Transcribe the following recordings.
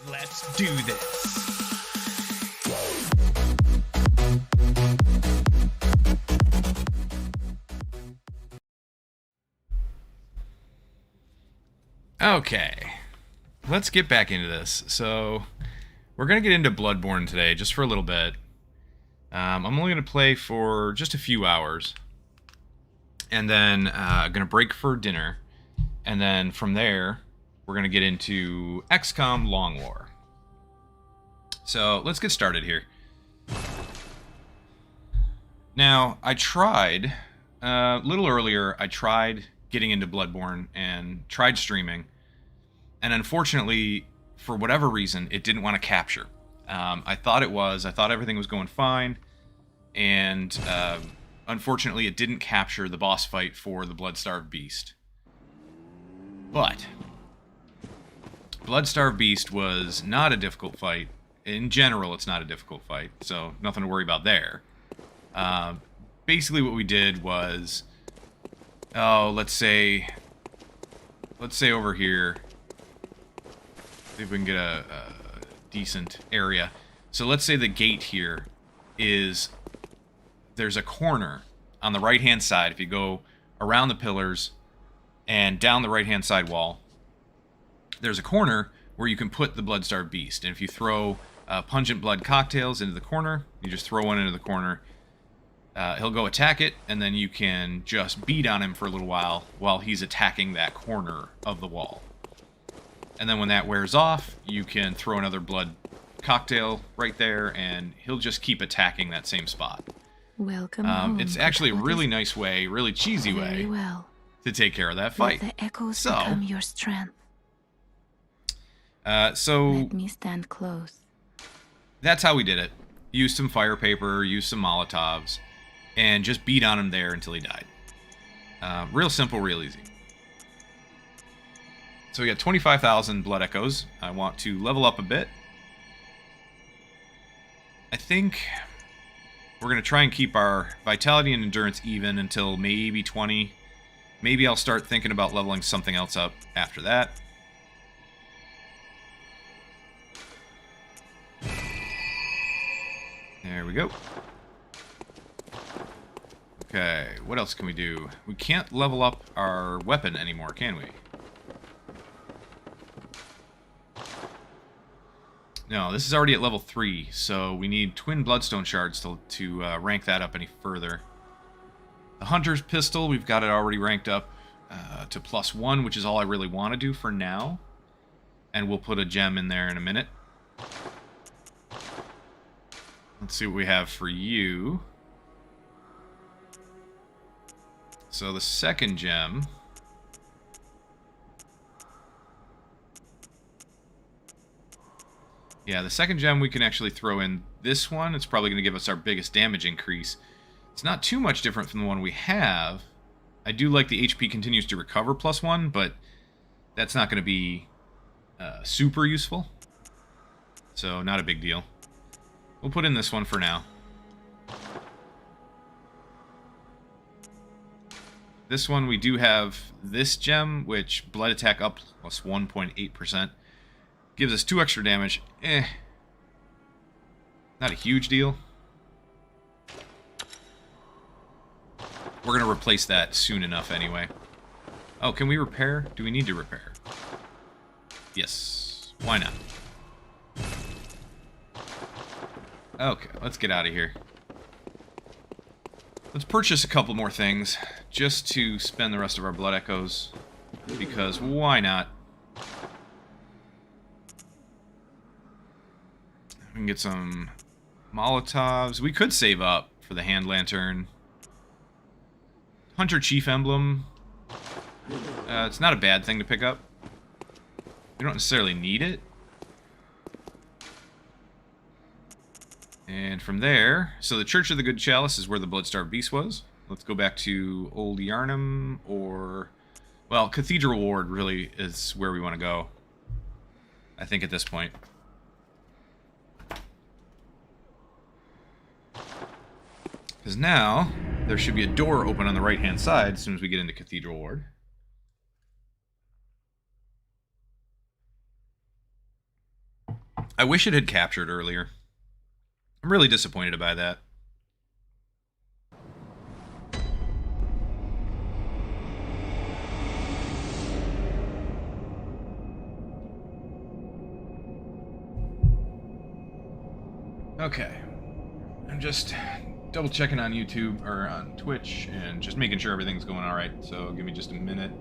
Let's do this. Okay, let's get back into this. So, we're going to get into Bloodborne today, just for a little bit. I'm only going to play for just a few hours. And then, I'm going to break for dinner. And then, from there, we're going to get into XCOM Long War. So, let's get started here. Now, I tried, a little earlier, I tried getting into Bloodborne and tried streaming. And unfortunately, for whatever reason, it didn't want to capture. I thought everything was going fine. And unfortunately, it didn't capture the boss fight for the Bloodstarved Beast. But Bloodstarved Beast was not a difficult fight. In general, it's not a difficult fight, so nothing to worry about there. Basically what we did was, let's say over here, see if we can get a decent area. So let's say the gate here is, there's a corner on the right-hand side. If you go around the pillars and down the right-hand side wall, there's a corner where you can put the Bloodstarved Beast. And if you throw pungent blood cocktails into the corner, you just throw one into the corner, he'll go attack it, and then you can just beat on him for a little while he's attacking that corner of the wall. And then when that wears off, you can throw another blood cocktail right there, and he'll just keep attacking that same spot. Welcome home. It's actually a really nice way, really cheesy way to take care of that fight. Let the echoes become your strength. So let me stand close. That's how we did it. Used some fire paper, used some Molotovs, and just beat on him there until he died. Real simple, real easy. So we got 25,000 blood echoes. I want to level up a bit. I think we're going to try and keep our vitality and endurance even until maybe 20. Maybe I'll start thinking about leveling something else up after that. There we go. Okay, what else can we do? We can't level up our weapon anymore, can we? No, this is already at level 3, so we need twin Bloodstone Shards to rank that up any further. The Hunter's Pistol, we've got it already ranked up to +1, which is all I really want to do for now. And we'll put a gem in there in a minute. Let's see what we have for you. So the second gem... Yeah, the second gem we can actually throw in this one. It's probably going to give us our biggest damage increase. It's not too much different from the one we have. I do like the HP continues to recover +1, but that's not going to be super useful. So, not a big deal. We'll put in this one for now. This one, we do have this gem, which blood attack up +1.8%. Gives us 2 extra damage. Not a huge deal. We're going to replace that soon enough anyway. Oh, can we repair? Do we need to repair? Yes. Why not? Okay, let's get out of here. Let's purchase a couple more things just to spend the rest of our blood echoes. Because why not? We can get some Molotovs. We could save up for the hand lantern. Hunter Chief Emblem. It's not a bad thing to pick up. You don't necessarily need it. And from there, so the Church of the Good Chalice is where the Bloodstarved Beast was. Let's go back to Old Yarnum, or... Well, Cathedral Ward really is where we want to go. I think at this point. Because now, there should be a door open on the right-hand side as soon as we get into Cathedral Ward. I wish it had captured earlier. I'm really disappointed by that. Okay. I'm just double checking on YouTube or on Twitch and just making sure everything's going alright. So give me just a minute.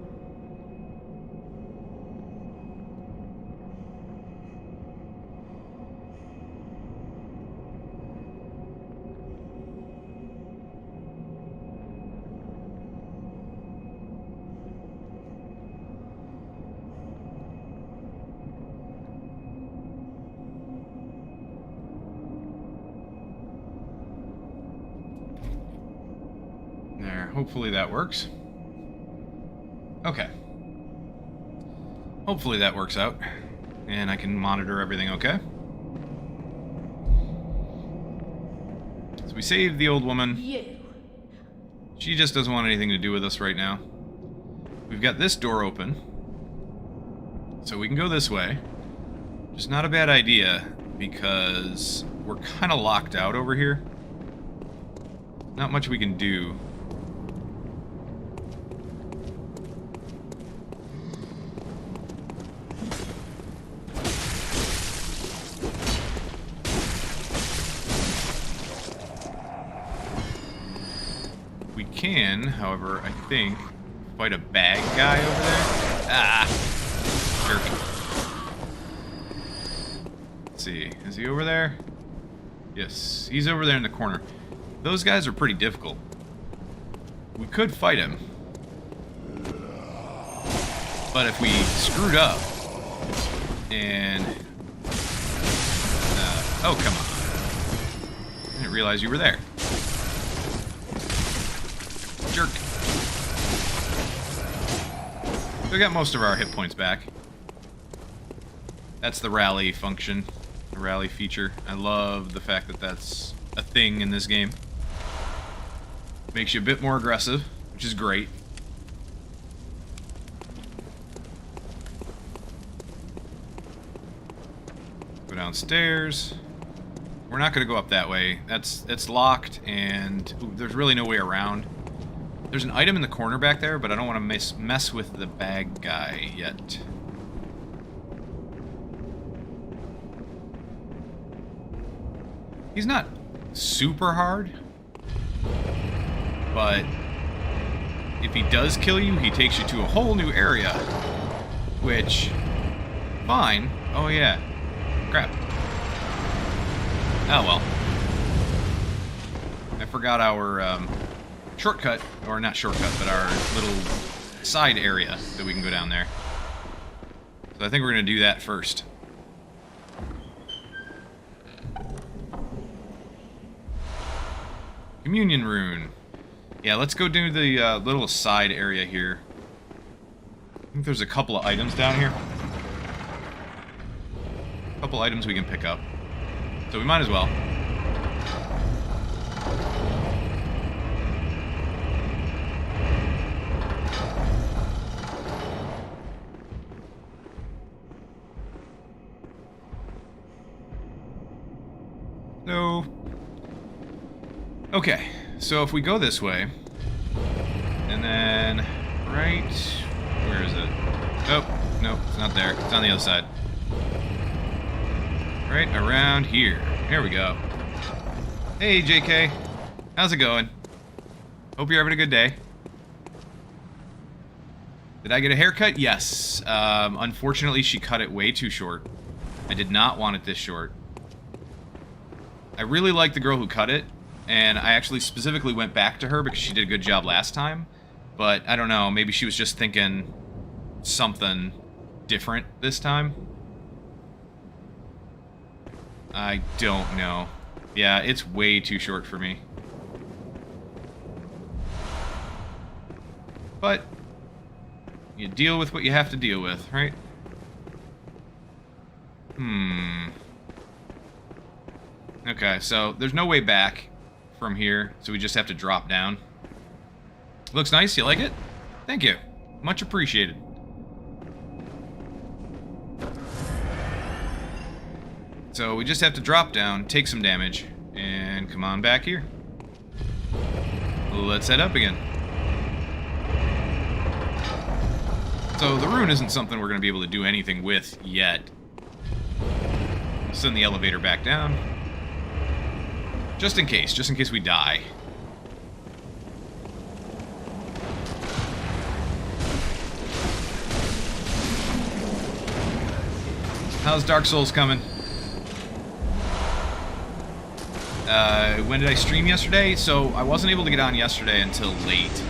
Hopefully that works. Okay. Hopefully that works out. And I can monitor everything okay. So we saved the old woman. She just doesn't want anything to do with us right now. We've got this door open. So we can go this way. Which is not a bad idea, because we're kind of locked out over here. Not much we can do. Can, however, I think, fight a bag guy over there. Ah! Jerk. Let's see. Is he over there? Yes, he's over there in the corner. Those guys are pretty difficult. We could fight him. But if we screwed up and... oh, come on. I didn't realize you were there. Jerk. We got most of our hit points back. That's the rally function, the rally feature. I love the fact that that's a thing in this game. Makes you a bit more aggressive, which is great. Go downstairs. We're not going to go up that way. It's locked, and ooh, there's really no way around. There's an item in the corner back there, but I don't want to mess with the bag guy yet. He's not super hard, but if he does kill you, he takes you to a whole new area, which, fine. Oh yeah, crap. Oh well. I forgot our, shortcut, or not shortcut, but our little side area that we can go down there. So I think we're going to do that first. Communion Rune. Yeah, let's go do the little side area here. I think there's a couple of items down here. A couple items we can pick up. So we might as well. No. Okay, so if we go this way, and then right, where is it? Oh, no, it's not there. It's on the other side. Right around here. There we go. Hey, JK. How's it going? Hope you're having a good day. Did I get a haircut? Yes. Unfortunately, she cut it way too short. I did not want it this short. I really like the girl who cut it, and I actually specifically went back to her because she did a good job last time. But I don't know, maybe she was just thinking something different this time. I don't know. Yeah, it's way too short for me. But you deal with what you have to deal with, right? Okay, so there's no way back from here, so we just have to drop down. Looks nice, you like it? Thank you. Much appreciated. So we just have to drop down, take some damage, and come on back here. Let's head up again. So the rune isn't something we're going to be able to do anything with yet. Send the elevator back down. Just in case we die. How's Dark Souls coming? When did I stream yesterday? So I wasn't able to get on yesterday until late.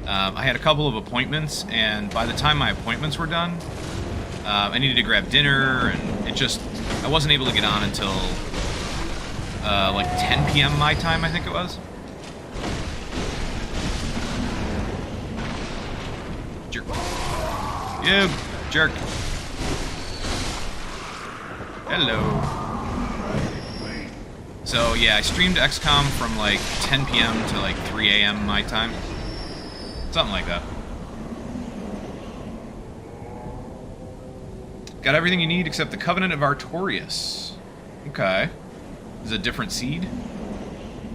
I had a couple of appointments, and by the time my appointments were done, I needed to grab dinner, and I wasn't able to get on until like 10 p.m. my time, I think it was. Jerk. You jerk. Hello. So yeah, I streamed XCOM from like 10 p.m. to like 3 a.m. my time. Something like that. Got everything you need except the Covenant of Artorias. Okay. This is a different seed.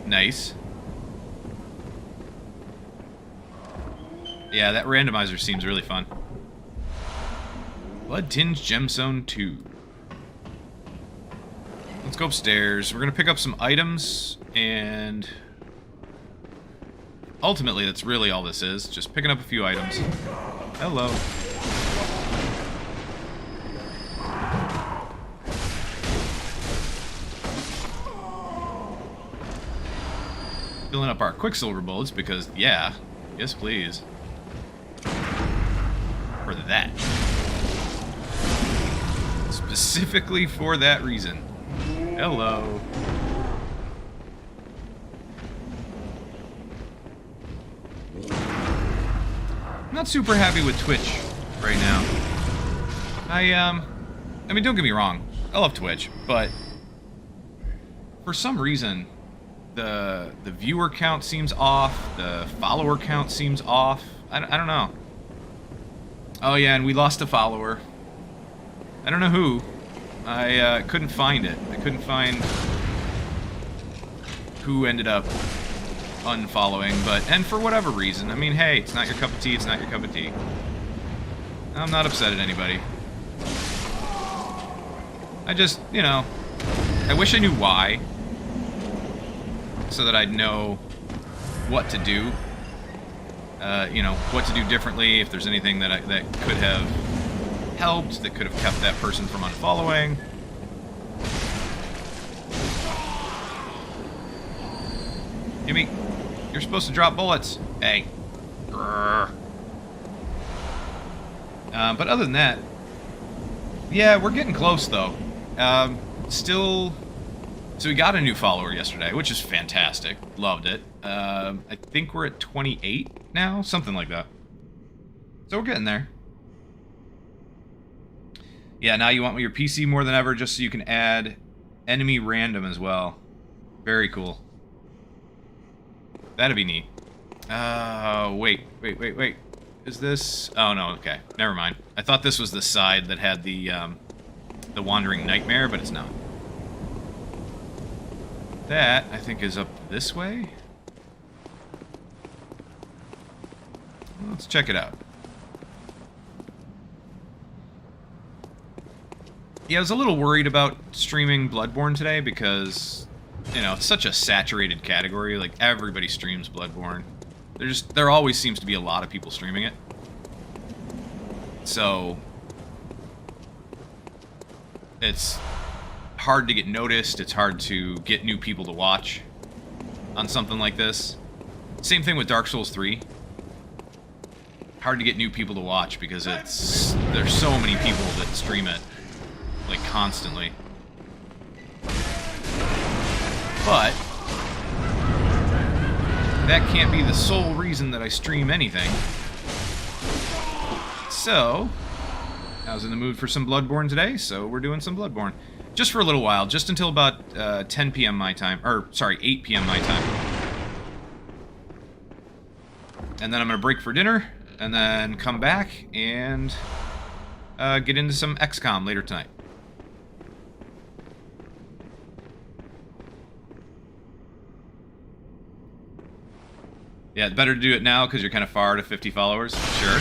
Nice. Yeah, that randomizer seems really fun. Blood-Tinged Gemstone 2. Let's go upstairs. We're going to pick up some items, and ultimately that's really all this is. Just picking up a few items. Hello. Filling up our Quicksilver bullets because, yeah. Yes, please. For that. Specifically for that reason. Hello. I'm not super happy with Twitch right now. I mean, don't get me wrong. I love Twitch, but for some reason, the viewer count seems off. The follower count seems off. I don't know. Oh yeah, and we lost a follower. I don't know who. I couldn't find it. I couldn't find who ended up unfollowing, and for whatever reason. I mean, hey, it's not your cup of tea, it's not your cup of tea. I'm not upset at anybody. I just, you know, I wish I knew why, so that I'd know what to do. You know, what to do differently, if there's anything that could have helped, that could have kept that person from unfollowing. Gimme. You're supposed to drop bullets. Hey. But other than that, yeah, we're getting close, though. Still... So we got a new follower yesterday, which is fantastic. Loved it. I think we're at 28 now, something like that. So we're getting there. Yeah, now you want your PC more than ever, just so you can add enemy random as well. Very cool. That'd be neat. Wait. Is this... Oh, no, okay. Never mind. I thought this was the side that had the Wandering Nightmare, but it's not. That, I think, is up this way. Let's check it out. Yeah, I was a little worried about streaming Bloodborne today because, you know, it's such a saturated category. Like, everybody streams Bloodborne. There always seems to be a lot of people streaming it. So, it's hard to get noticed. It's hard to get new people to watch on something like this. Same thing with Dark Souls 3. Hard to get new people to watch because there's so many people that stream it, like, constantly. But that can't be the sole reason that I stream anything. So I was in the mood for some Bloodborne today, so we're doing some Bloodborne. Just for a little while, just until about 10 p.m. my time, or sorry, 8 p.m. my time. And then I'm going to break for dinner, and then come back and get into some XCOM later tonight. Yeah, better to do it now because you're kind of far to 50 followers. Sure.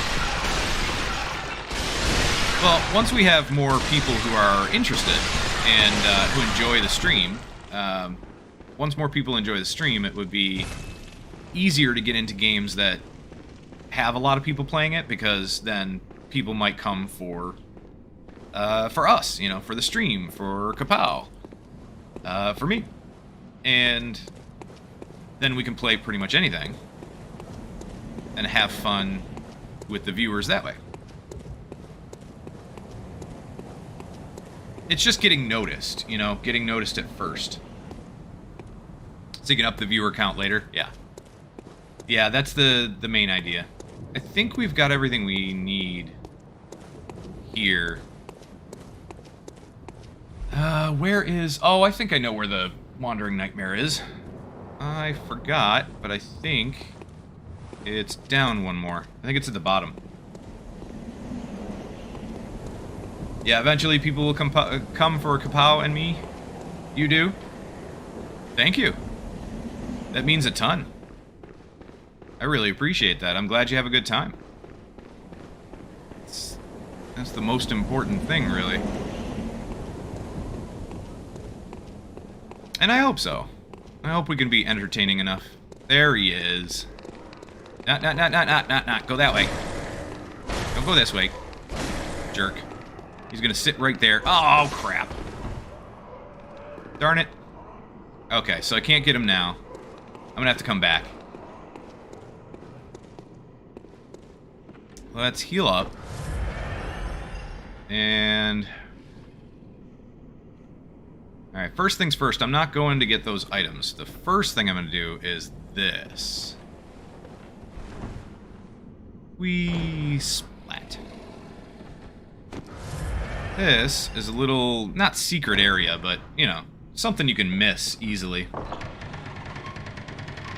Well, once we have more people who are interested and who enjoy the stream, once more people enjoy the stream, it would be easier to get into games that have a lot of people playing it, because then people might come for us, you know, for the stream, for Kapow, for me, and then we can play pretty much anything and have fun with the viewers that way. It's just getting noticed, you know, getting noticed at first. So you can up the viewer count later. Yeah. Yeah, that's the main idea. I think we've got everything we need here. Where is... Oh, I think I know where the Wandering Nightmare is. I forgot, but I think it's down one more. I think it's at the bottom. Yeah, eventually people will come for Kapow and me. You do? Thank you. That means a ton. I really appreciate that. I'm glad you have a good time. That's the most important thing, really. And I hope so. I hope we can be entertaining enough. There he is. Not. Go that way. Don't go this way. Jerk. He's gonna sit right there. Oh, crap. Darn it. Okay, so I can't get him now. I'm gonna have to come back. Let's heal up. And... Alright, first things first, I'm not going to get those items. The first thing I'm going to do is this. We splat. This is a little, not secret area, but, you know, something you can miss easily.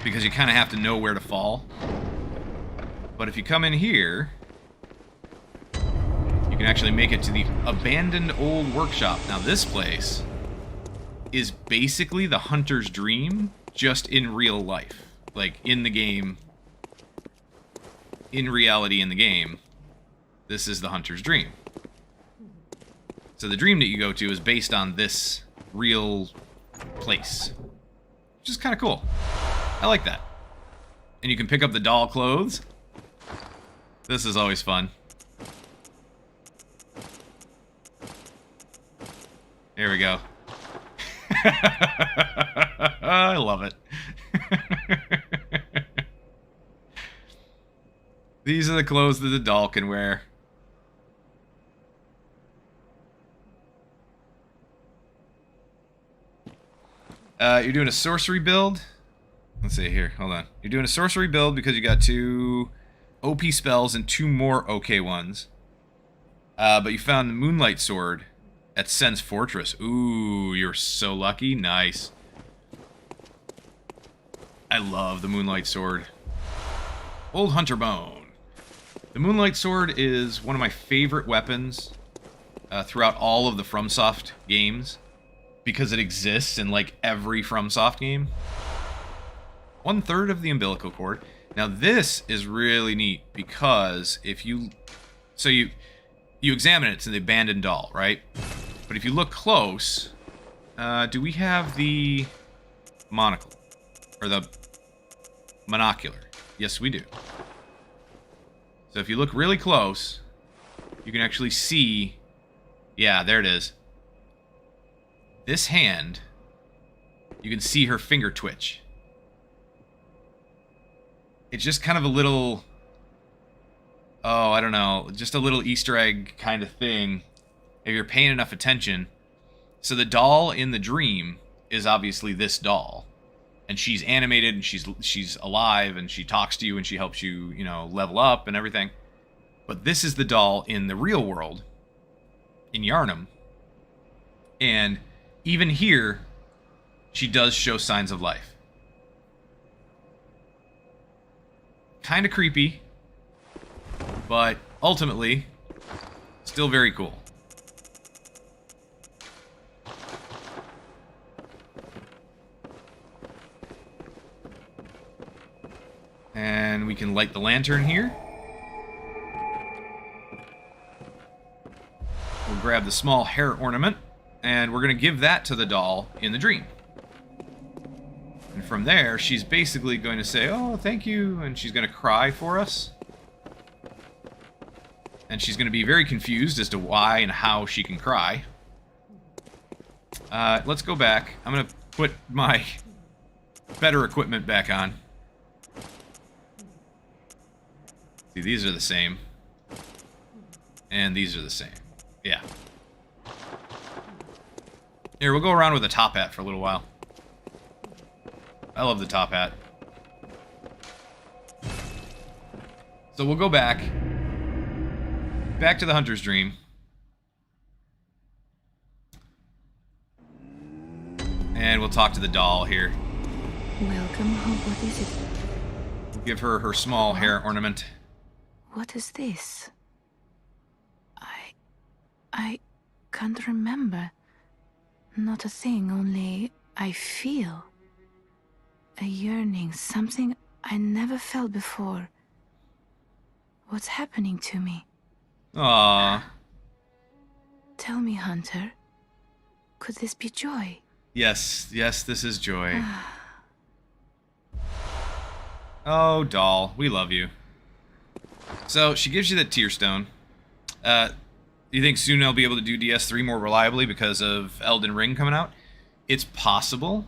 Because you kind of have to know where to fall. But if you come in here, you can actually make it to the abandoned old workshop. Now this place is basically the hunter's dream, just in real life. Like, in the game, in reality in the game, this is the hunter's dream. So the dream that you go to is based on this real place. Which is kind of cool. I like that. And you can pick up the doll clothes. This is always fun. There we go. I love it. These are the clothes that the doll can wear. You're doing a sorcery build? Let's see here. Hold on. You're doing a sorcery build because you got 2 OP spells and 2 more OK ones. But you found the Moonlight Sword at Sen's Fortress. Ooh, you're so lucky. Nice. I love the Moonlight Sword. Old Hunter Bone. The Moonlight Sword is one of my favorite weapons throughout all of the FromSoft games, because it exists in like every FromSoft game. 1/3 of the umbilical cord. Now this is really neat because if you... So you examine it, it's the abandoned doll, right? But if you look close, do we have the monocle? Or the monocular? Yes, we do. So if you look really close, you can actually see... Yeah, there it is. This hand, you can see her finger twitch. It's just kind of a little... Oh, I don't know. Just a little Easter egg kind of thing, if you're paying enough attention. So the doll in the dream is obviously this doll. And she's animated, and she's alive, and she talks to you, and she helps you, you know, level up and everything. But this is the doll in the real world, in Yharnam. And even here, she does show signs of life. Kind of creepy, but ultimately, still very cool. And we can light the lantern here. We'll grab the small hair ornament, and we're going to give that to the doll in the dream. And from there, she's basically going to say, oh, thank you, and she's going to cry for us. And she's going to be very confused as to why and how she can cry. Let's go back. I'm going to put my better equipment back on. See, these are the same. And these are the same. Yeah. Here, we'll go around with a top hat for a little while. I love the top hat. So we'll go back. Back to the Hunter's Dream. And we'll talk to the doll here. Welcome home. What is it? We'll give her her small hair ornament. What is this? I can't remember. Not a thing, only I feel. A yearning, something I never felt before. What's happening to me? Aww. Tell me, Hunter. Could this be joy? Yes, this is joy. Oh, doll, we love you. So, she gives you that tear stone. You think soon I'll be able to do DS3 more reliably because of Elden Ring coming out? It's possible,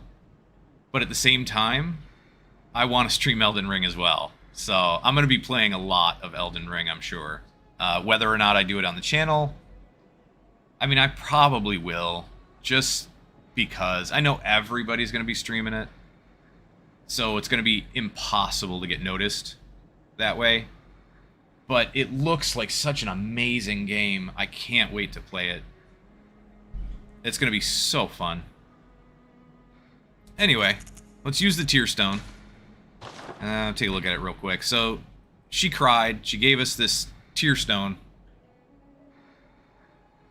but at the same time, I want to stream Elden Ring as well. So, I'm going to be playing a lot of Elden Ring, I'm sure. Whether or not I do it on the channel, I mean, I probably will, just because I know everybody's going to be streaming it. So, it's going to be impossible to get noticed that way. But it looks like such an amazing game. I can't wait to play it. It's going to be so fun. Anyway, let's use the tear stone. Take a look at it real quick. So, she cried. She gave us this tear stone.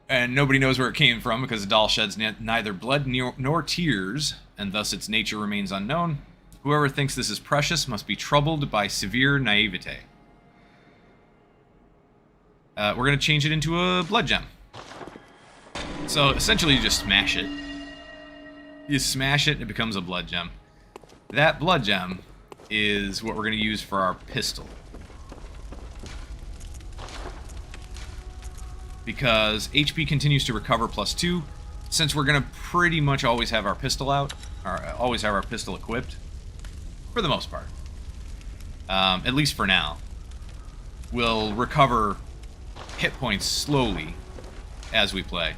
And nobody knows where it came from because the doll sheds neither blood nor tears, and thus its nature remains unknown. Whoever thinks this is precious must be troubled by severe naivete. We're going to change it into a blood gem. So, essentially, you just smash it. You smash it, and it becomes a blood gem. That blood gem is what we're going to use for our pistol. Because HP continues to recover +2, since we're going to pretty much always have our pistol out, or always have our pistol equipped, for the most part. At least for now. We'll recover hit points slowly as we play.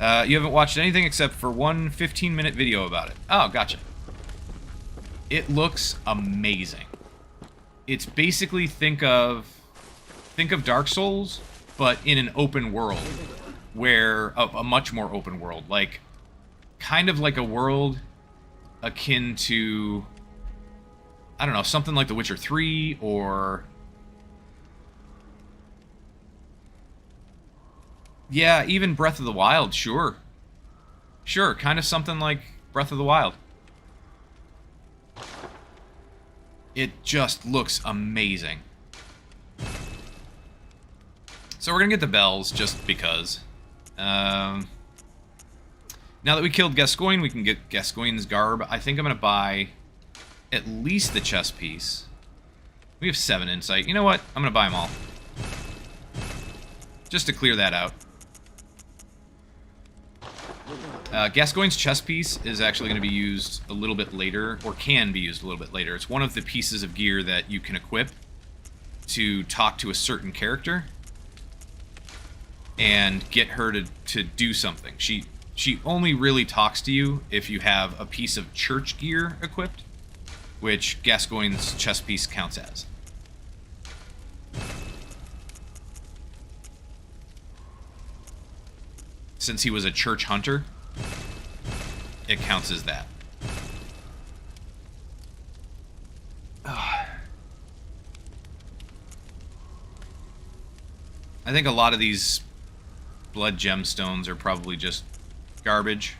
You haven't watched anything except for one 15-minute video about it. Oh, gotcha. It looks amazing. It's basically think of Dark Souls, but in an open world, where a much more open world, like kind of like a world akin to, I don't know, something like The Witcher 3, or yeah, even Breath of the Wild, sure, kind of something like Breath of the Wild. It just looks amazing. So we're gonna get the bells just because. Now that we killed Gascoigne, we can get Gascoigne's garb. I think I'm gonna buy at least the chest piece. We have 7 insight. You know what? I'm gonna buy them all. Just to clear that out. Gascoigne's chest piece is actually going to be used a little bit later, or can be used a little bit later. It's one of the pieces of gear that you can equip to talk to a certain character and get her to do something. She only really talks to you if you have a piece of church gear equipped, which Gascoigne's chest piece counts as. Since he was a church hunter, it counts as that. I think a lot of these blood gemstones are probably just garbage.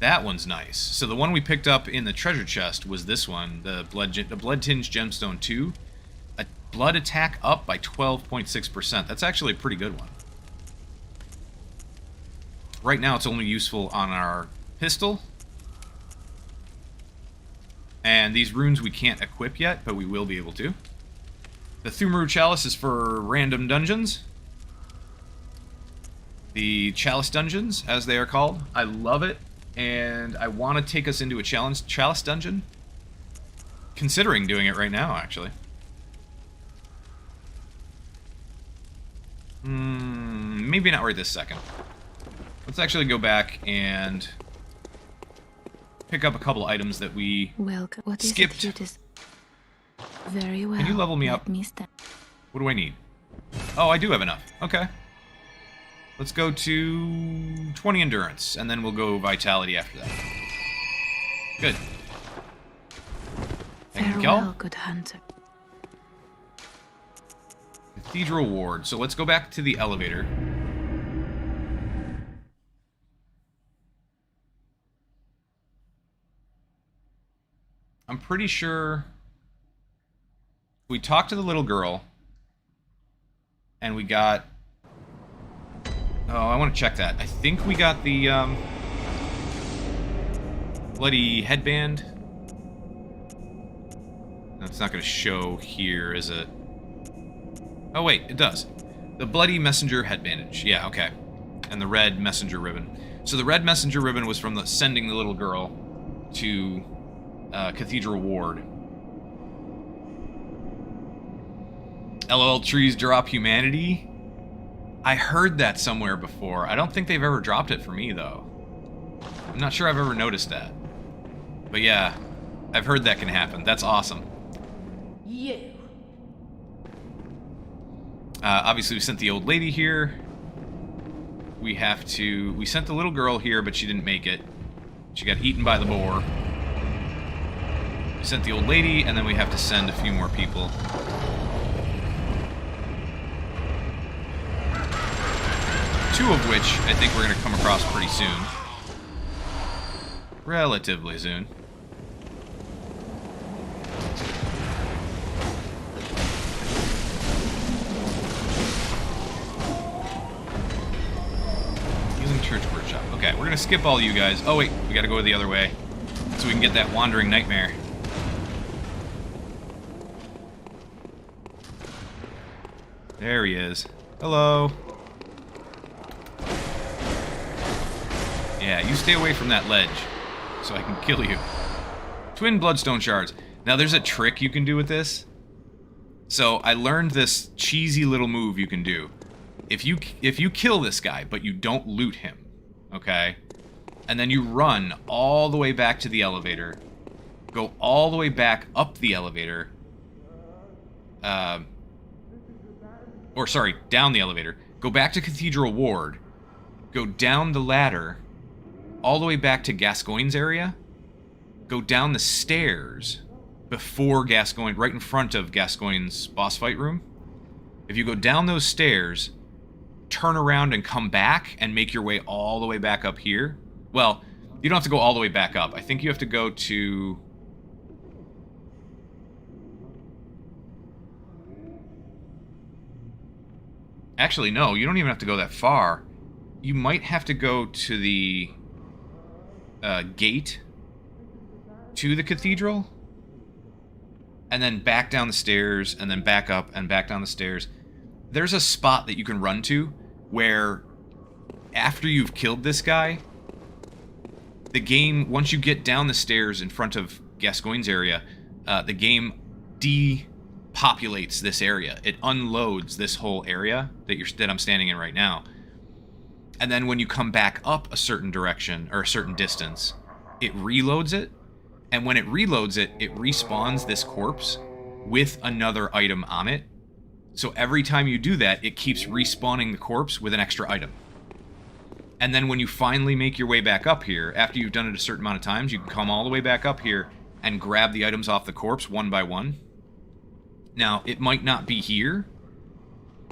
That one's nice. So the one we picked up in the treasure chest was this one, the Blood-Tinged Gemstone 2. A blood attack up by 12.6%. That's actually a pretty good one. Right now it's only useful on our pistol. And these runes we can't equip yet, but we will be able to. The Thumaru Chalice is for random dungeons. The Chalice Dungeons, as they are called. I love it. And I want to take us into a Chalice Dungeon. Considering doing it right now, actually. Maybe not right this second. Let's actually go back and pick up a couple items that we skipped. Very well. Can you level me up? What do I need? Oh, I do have enough. Okay. Let's go to 20 endurance, and then we'll go vitality after that. Good. Thank you. Farewell, good hunter. Cathedral Ward. So let's go back to the elevator. I'm pretty sure we talked to the little girl, and we got... Oh, I want to check that. I think we got the, bloody headband. No, it's not going to show here, is it? Oh, wait, it does. The bloody messenger headbandage. Yeah, okay. And the red messenger ribbon. So the red messenger ribbon was from sending the little girl to Cathedral Ward. LOL trees drop humanity? I heard that somewhere before. I don't think they've ever dropped it for me, though. I'm not sure I've ever noticed that. But yeah, I've heard that can happen. That's awesome. Yeah. Obviously, we sent the old lady here. We sent the little girl here, but she didn't make it. She got eaten by the boar. We sent the old lady, and then we have to send a few more people. Two of which I think we're going to come across pretty soon. Relatively soon. Healing Church Workshop. Okay, we're going to skip all you guys. Oh wait, we got to go the other way so we can get that Wandering Nightmare. There he is. Hello. Yeah, you stay away from that ledge, so I can kill you. Twin Bloodstone Shards. Now, there's a trick you can do with this. So, I learned this cheesy little move you can do. If you kill this guy, but you don't loot him, okay? And then you run all the way back to the elevator, go all the way back up the elevator, down the elevator, go back to Cathedral Ward, go down the ladder, all the way back to Gascoigne's area, go down the stairs before Gascoigne, right in front of Gascoigne's boss fight room. If you go down those stairs, turn around and come back and make your way all the way back up here. Well, you don't have to go all the way back up. I think you have to go to... Actually, no, you don't even have to go that far. You might have to go to the gate to the cathedral, and then back down the stairs, and then back up and back down the stairs. There's a spot that you can run to where after you've killed this guy, the game, once you get down the stairs in front of Gascoigne's area, the game depopulates this area. It unloads this whole area that I'm standing in right now. And then when you come back up a certain direction, or a certain distance, it reloads it. And when it reloads it, it respawns this corpse with another item on it. So every time you do that, it keeps respawning the corpse with an extra item. And then when you finally make your way back up here, after you've done it a certain amount of times, you can come all the way back up here and grab the items off the corpse one by one. Now, it might not be here,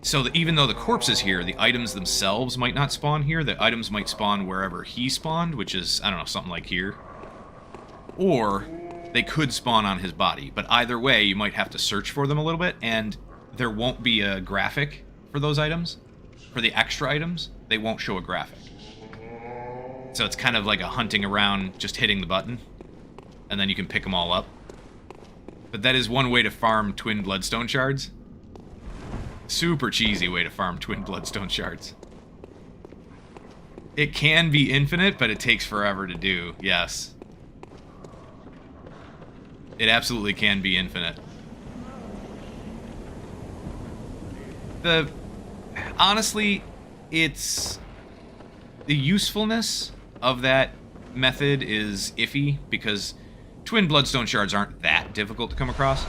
So that even though the corpse is here, the items themselves might not spawn here. The items might spawn wherever he spawned, which is, I don't know, something like here. Or they could spawn on his body. But either way, you might have to search for them a little bit, and there won't be a graphic for those items. For the extra items, they won't show a graphic. So it's kind of like a hunting around, just hitting the button, and then you can pick them all up. But that is one way to farm twin Bloodstone shards. Super cheesy way to farm twin Bloodstone shards. It can be infinite, but it takes forever to do, yes. It absolutely can be infinite. Honestly, it's... the usefulness of that method is iffy, because twin Bloodstone shards aren't that difficult to come across.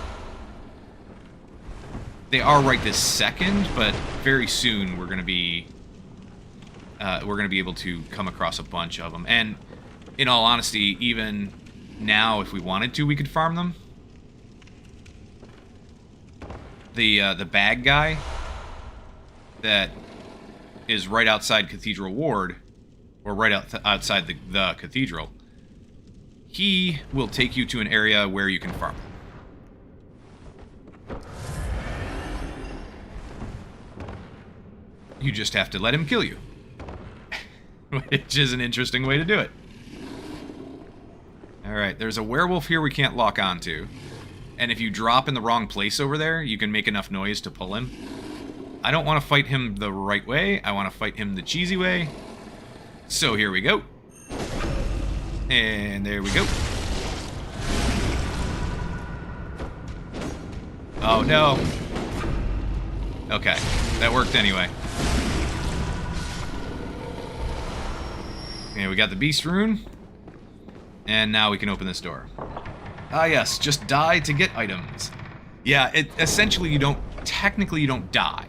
They are right this second, but very soon we're gonna be able to come across a bunch of them. And in all honesty, even now, if we wanted to, we could farm them. The bag guy that is right outside Cathedral Ward, or right outside the cathedral, he will take you to an area where you can farm. You just have to let him kill you. Which is an interesting way to do it. Alright, there's a werewolf here we can't lock onto. And if you drop in the wrong place over there, you can make enough noise to pull him. I don't want to fight him the right way. I want to fight him the cheesy way. So here we go. And there we go. Oh no. Okay, that worked anyway. Okay, we got the beast rune. And now we can open this door. Ah yes, just die to get items. Yeah, essentially you don't die.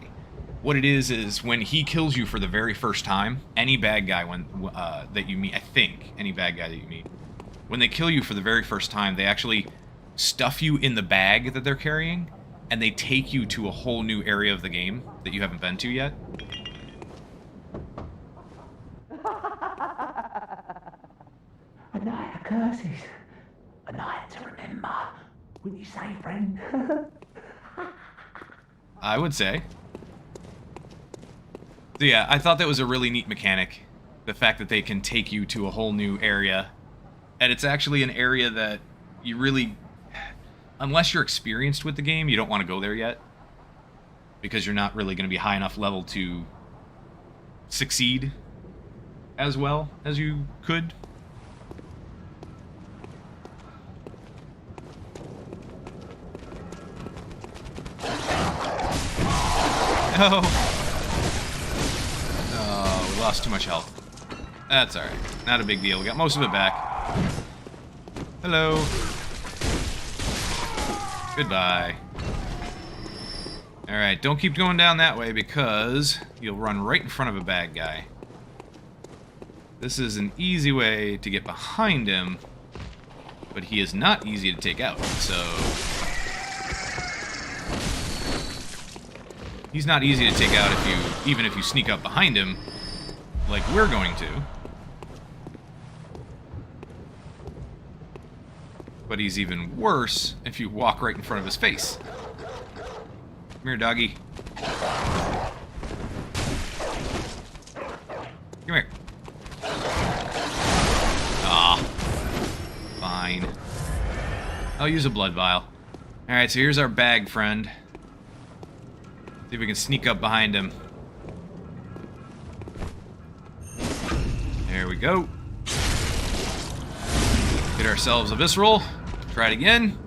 What it is when he kills you for the very first time, any bad guy that you meet, I think, any bad guy that you meet, when they kill you for the very first time, they actually stuff you in the bag that they're carrying, and they take you to a whole new area of the game that you haven't been to yet. A night of curses. A night to remember. Wouldn't you say, friend? I would say. So yeah, I thought that was a really neat mechanic. The fact that they can take you to a whole new area. And it's actually an area that you really... unless you're experienced with the game, you don't want to go there yet. Because you're not really going to be high enough level to succeed as well as you could. No! Oh, we lost too much health. That's alright. Not a big deal. We got most of it back. Hello. Goodbye. Alright, don't keep going down that way because you'll run right in front of a bad guy. This is an easy way to get behind him, but he is not easy to take out, so... he's not easy to take out even if you sneak up behind him, like we're going to. But he's even worse if you walk right in front of his face. Come here, doggy. Come here. Ah. Fine. I'll use a blood vial. Alright, so here's our bag friend. See if we can sneak up behind him. There we go. Get ourselves a visceral. Try it again.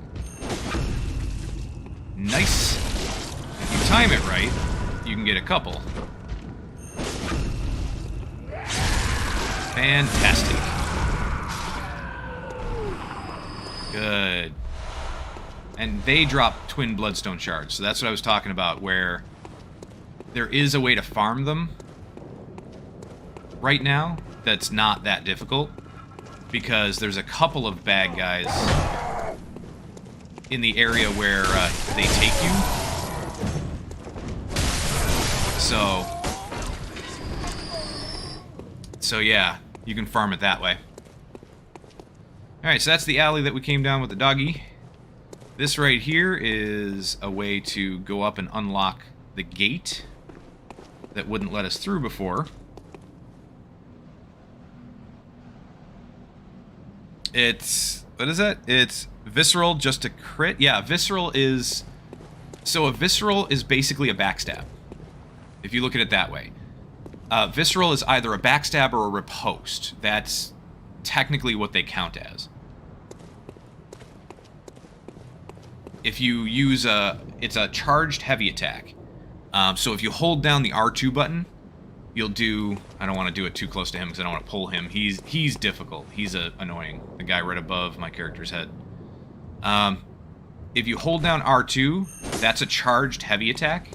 Nice. If you time it right, you can get a couple. Fantastic. Good. And they drop twin Bloodstone shards, so that's what I was talking about, where there is a way to farm them right now that's not that difficult, because there's a couple of bad guys in the area where they take you. So yeah, you can farm it that way. Alright, so that's the alley that we came down with the doggy. This right here is a way to go up and unlock the gate that wouldn't let us through before. It's... what is it? It's Visceral just a crit? Yeah, Visceral is... so a Visceral is basically a backstab, if you look at it that way. Visceral is either a backstab or a riposte. That's technically what they count as. If you use it's a charged heavy attack. So if you hold down the R2 button, you'll do... I don't want to do it too close to him because I don't want to pull him. He's difficult. He's annoying. The guy right above my character's head. If you hold down R2, that's a charged heavy attack.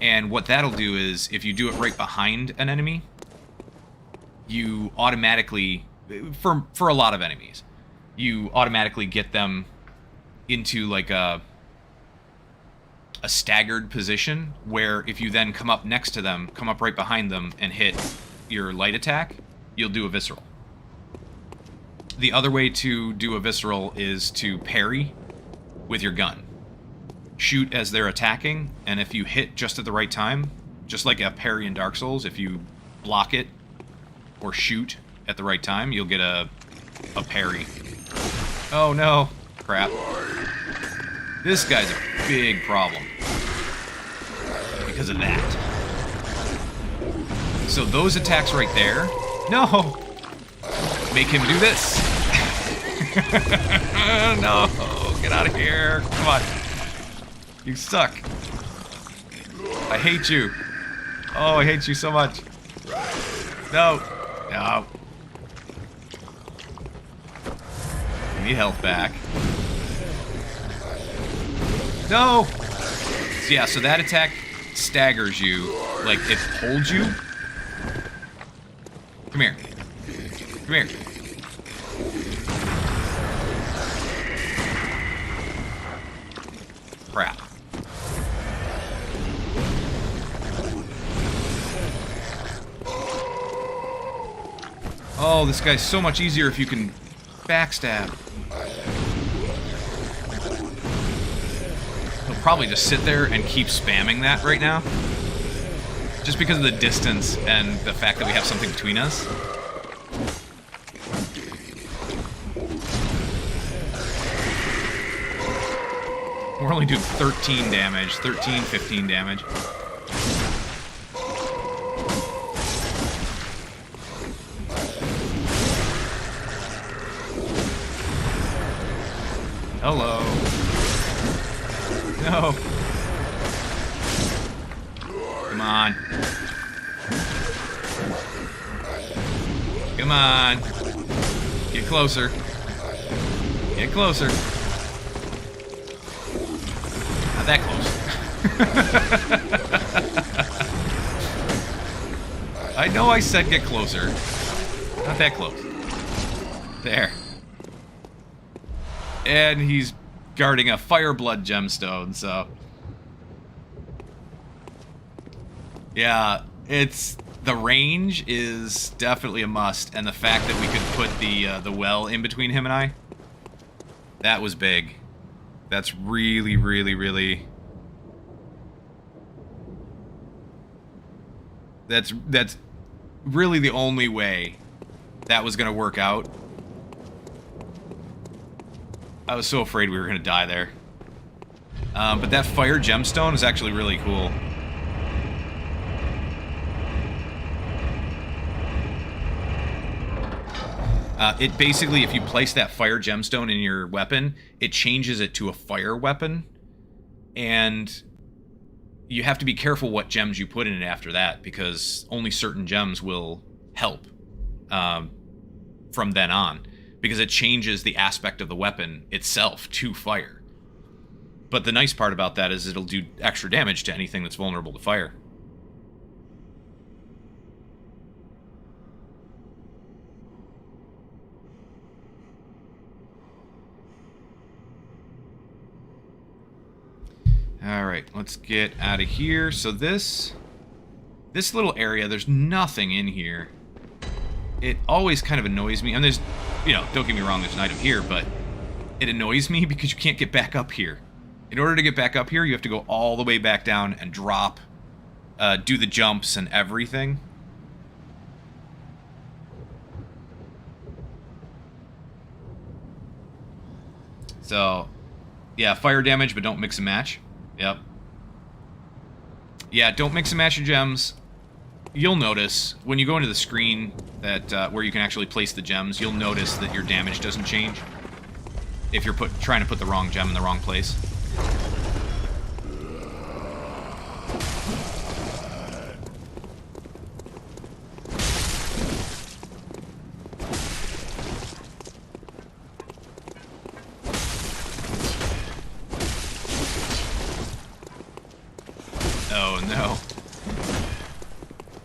And what that'll do is, if you do it right behind an enemy, you automatically... for a lot of enemies, you automatically get them into like a staggered position where if you then come up next to them, come up right behind them and hit your light attack, you'll do a Visceral. The other way to do a Visceral is to parry with your gun. Shoot as they're attacking, and if you hit just at the right time, just like a parry in Dark Souls, if you block it or shoot at the right time, you'll get a parry. Oh no. Crap. This guy's a big problem because of that. So those attacks right there, no, make him do this. No, get out of here. Come on. You suck. I hate you. Oh, I hate you so much. No. No. I need health back. No! So yeah, so that attack staggers you. Like, it holds you. Come here. Come here. Crap. Oh, this guy's so much easier if you can backstab. He'll probably just sit there and keep spamming that right now. Just because of the distance and the fact that we have something between us. We're only doing 13 damage. 13, 15 damage. Hello. No. Come on. Come on. Get closer. Get closer. Not that close. I know I said get closer. Not that close. There. And he's guarding a Fireblood gemstone, so... yeah, it's... the range is definitely a must, and the fact that we could put the well in between him and I, that was big. That's really, really, really... That's really the only way that was gonna work out. I was so afraid we were gonna die there. But that fire gemstone is actually really cool. It basically, if you place that fire gemstone in your weapon, it changes it to a fire weapon. And you have to be careful what gems you put in it after that, because only certain gems will help from then on. Because it changes the aspect of the weapon itself to fire. But the nice part about that is it'll do extra damage to anything that's vulnerable to fire. Alright, let's get out of here. So this This little area, there's nothing in here. It always kind of annoys me. And there's, you know, don't get me wrong, there's an item here, but it annoys me because you can't get back up here. In order to get back up here, you have to go all the way back down and drop, do the jumps and everything. So, yeah, fire damage, but don't mix and match. Yep. Yeah, don't mix and match your gems. You'll notice when you go into the screen that where you can actually place the gems, you'll notice that your damage doesn't change if you're trying to put the wrong gem in the wrong place. Oh no.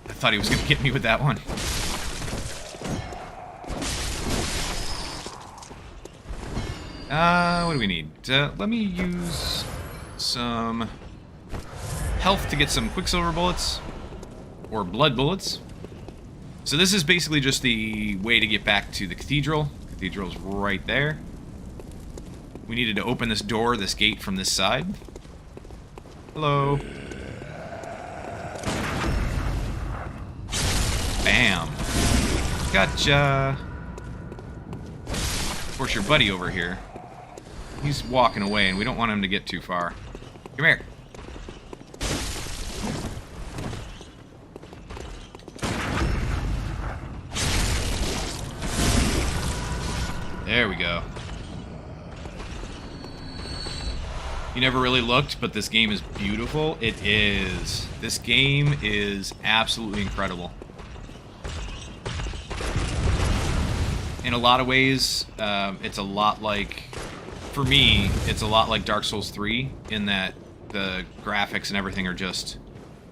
I thought he was going to get me with that one. What do we need? Let me use some health to get some Quicksilver bullets. Or blood bullets. So this is basically just the way to get back to the cathedral. The cathedral's right there. We needed to open this door, this gate from this side. Hello. Bam. Gotcha. Of course, your buddy over here. He's walking away, and we don't want him to get too far. Come here. There we go. You never really looked, but this game is beautiful. It is. This game is absolutely incredible. In a lot of ways, it's a lot like, for me, it's a lot like Dark Souls 3 in that the graphics and everything are just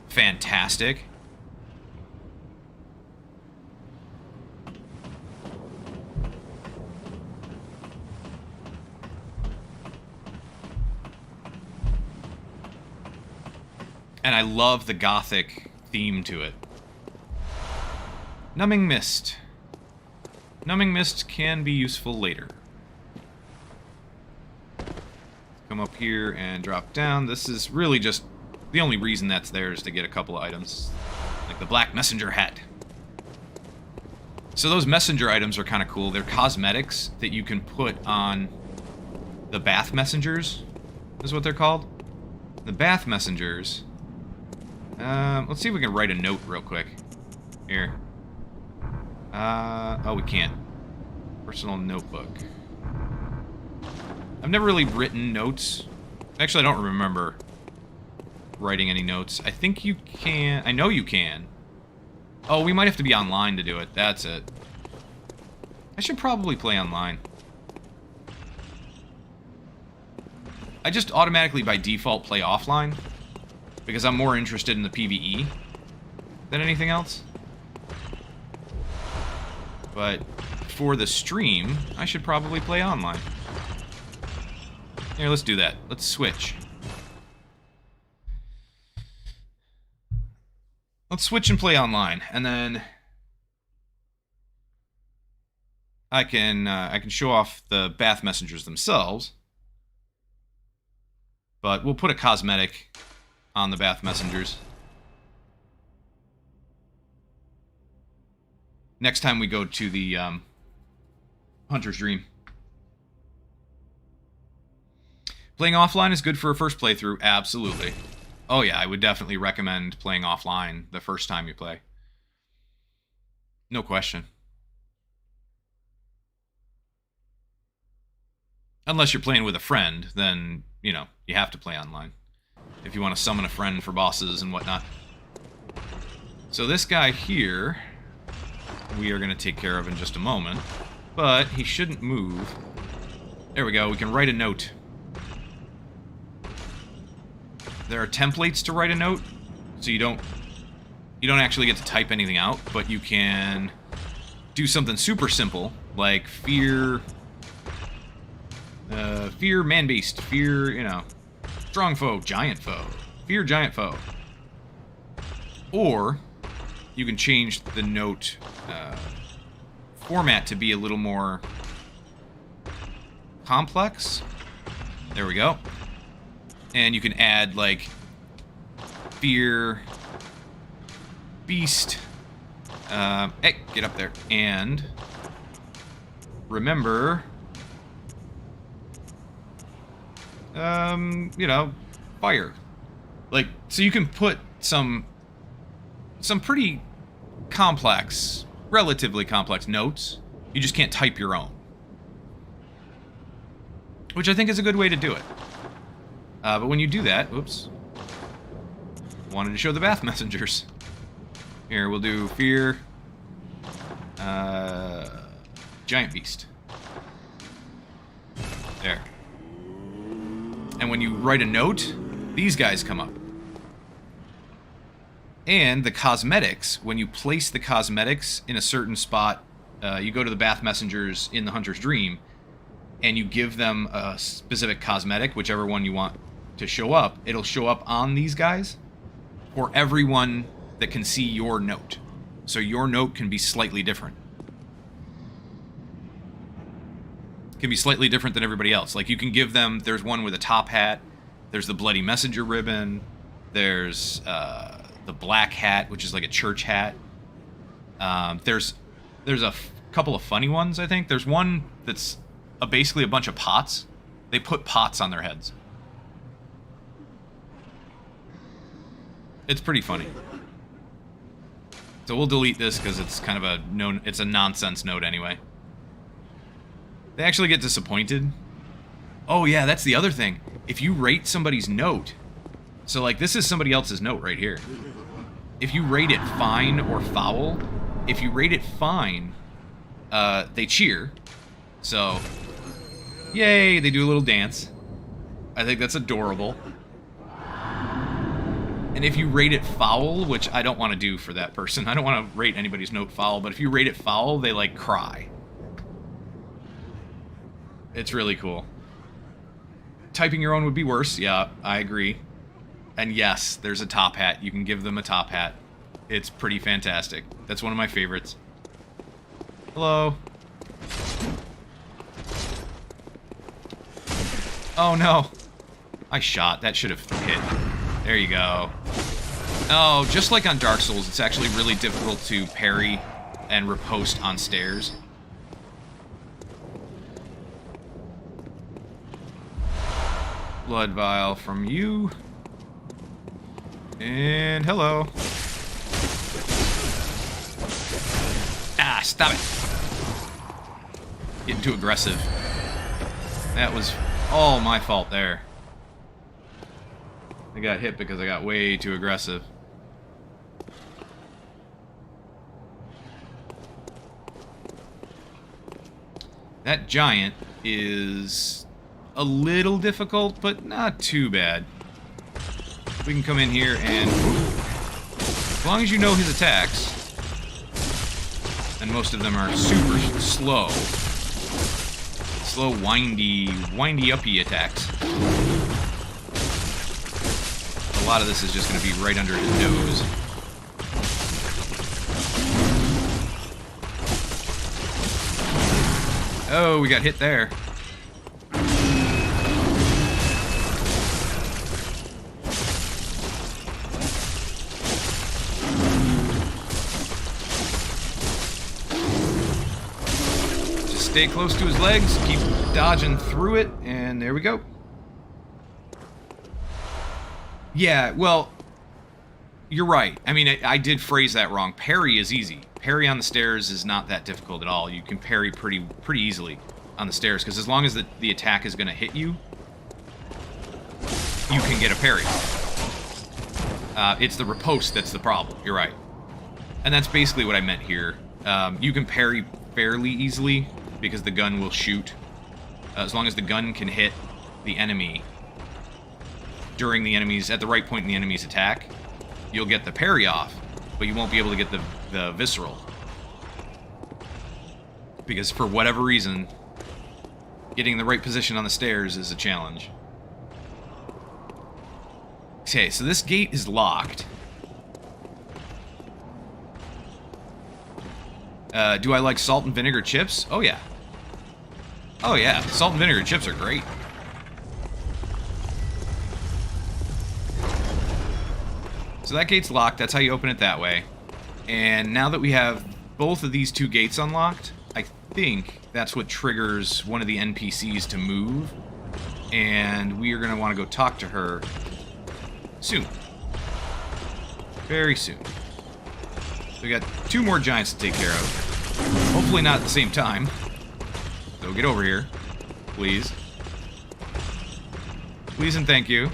fantastic. And I love the gothic theme to it. Numbing Mist. Numbing Mist can be useful later. Come up here and drop down. This is really just... the only reason that's there is to get a couple of items. Like the Black Messenger hat. So those messenger items are kind of cool. They're cosmetics that you can put on the Bath Messengers, is what they're called. The Bath Messengers... let's see if we can write a note real quick. Here. Oh, we can't. Personal notebook. I've never really written notes. Actually, I don't remember writing any notes. I think you can. I know you can. Oh, we might have to be online to do it. That's it. I should probably play online. I just automatically, by default, play offline. Because I'm more interested in the PvE than anything else. But for the stream, I should probably play online. Here, let's do that. Let's switch. Let's switch and play online, and then I can show off the Bath Messengers themselves. But we'll put a cosmetic on the Bath Messengers. Next time we go to the Hunter's Dream. Playing offline is good for a first playthrough, absolutely. Oh yeah, I would definitely recommend playing offline the first time you play. No question. Unless you're playing with a friend, then, you know, you have to play online. If you want to summon a friend for bosses and whatnot. So this guy here, we are going to take care of in just a moment. But he shouldn't move. There we go, we can write a note. There are templates to write a note, so you don't actually get to type anything out, but you can do something super simple, like fear, man-beast, fear, you know, strong foe, giant foe, fear, giant foe. Or you can change the note format to be a little more complex. There we go. And you can add, like, fear, beast. Hey, get up there. And remember, you know, fire. Like, so you can put some pretty complex, relatively complex notes. You just can't type your own. Which I think is a good way to do it. But when you do that, oops. Wanted to show the bath messengers. Here, we'll do fear. Giant beast. There. And when you write a note, these guys come up. And the cosmetics, when you place the cosmetics in a certain spot, you go to the bath messengers in the Hunter's Dream, and you give them a specific cosmetic, whichever one you want to show up, it'll show up on these guys for everyone that can see your note. So your note can be slightly different. Can be slightly different than everybody else. Like, you can give them, there's one with a top hat, there's the Bloody Messenger ribbon, there's the black hat, which is like a church hat. There's a couple of funny ones, I think. There's one that's basically a bunch of pots. They put pots on their heads. It's pretty funny. So we'll delete this because it's kind of it's a nonsense note anyway. They actually get disappointed. Oh yeah, that's the other thing. If you rate somebody's note, so like this is somebody else's note right here. If you rate it fine or foul, if you rate it fine, they cheer. So, yay, they do a little dance. I think that's adorable. And if you rate it foul, which I don't want to do for that person, I don't want to rate anybody's note foul, but if you rate it foul, they like cry. It's really cool. Typing your own would be worse. Yeah, I agree. And yes, there's a top hat. You can give them a top hat. It's pretty fantastic. That's one of my favorites. Hello. Oh no. I shot. That should have hit. There you go. Oh, just like on Dark Souls, it's actually really difficult to parry and riposte on stairs. Blood vial from you. And hello. Ah, stop it. Getting too aggressive. That was all my fault there. I got hit because I got way too aggressive. That giant is a little difficult, but not too bad. We can come in here and, as long as you know his attacks, and most of them are super slow, windy-uppy attacks. A lot of this is just going to be right under his nose. Oh, we got hit there. Stay close to his legs, keep dodging through it, and there we go. Yeah, well, you're right. I mean, I did phrase that wrong. Parry is easy. Parry on the stairs is not that difficult at all. You can parry pretty easily on the stairs, because as long as the attack is going to hit you, you can get a parry. It's the riposte that's the problem. You're right. And that's basically what I meant here. You can parry fairly easily, because the gun will shoot. As long as the gun can hit the enemy during the enemy's, at the right point in the enemy's attack, you'll get the parry off, but you won't be able to get the visceral. Because for whatever reason, getting the right position on the stairs is a challenge. Okay, so this gate is locked. Do I like salt and vinegar chips? Oh, yeah. Oh, yeah. Salt and vinegar chips are great. So that gate's locked. That's how you open it that way. And now that we have both of these two gates unlocked, I think that's what triggers one of the NPCs to move. And we are going to want to go talk to her soon. Very soon. So we got 2 more giants to take care of. Hopefully not at the same time. So get over here. Please. Please and thank you.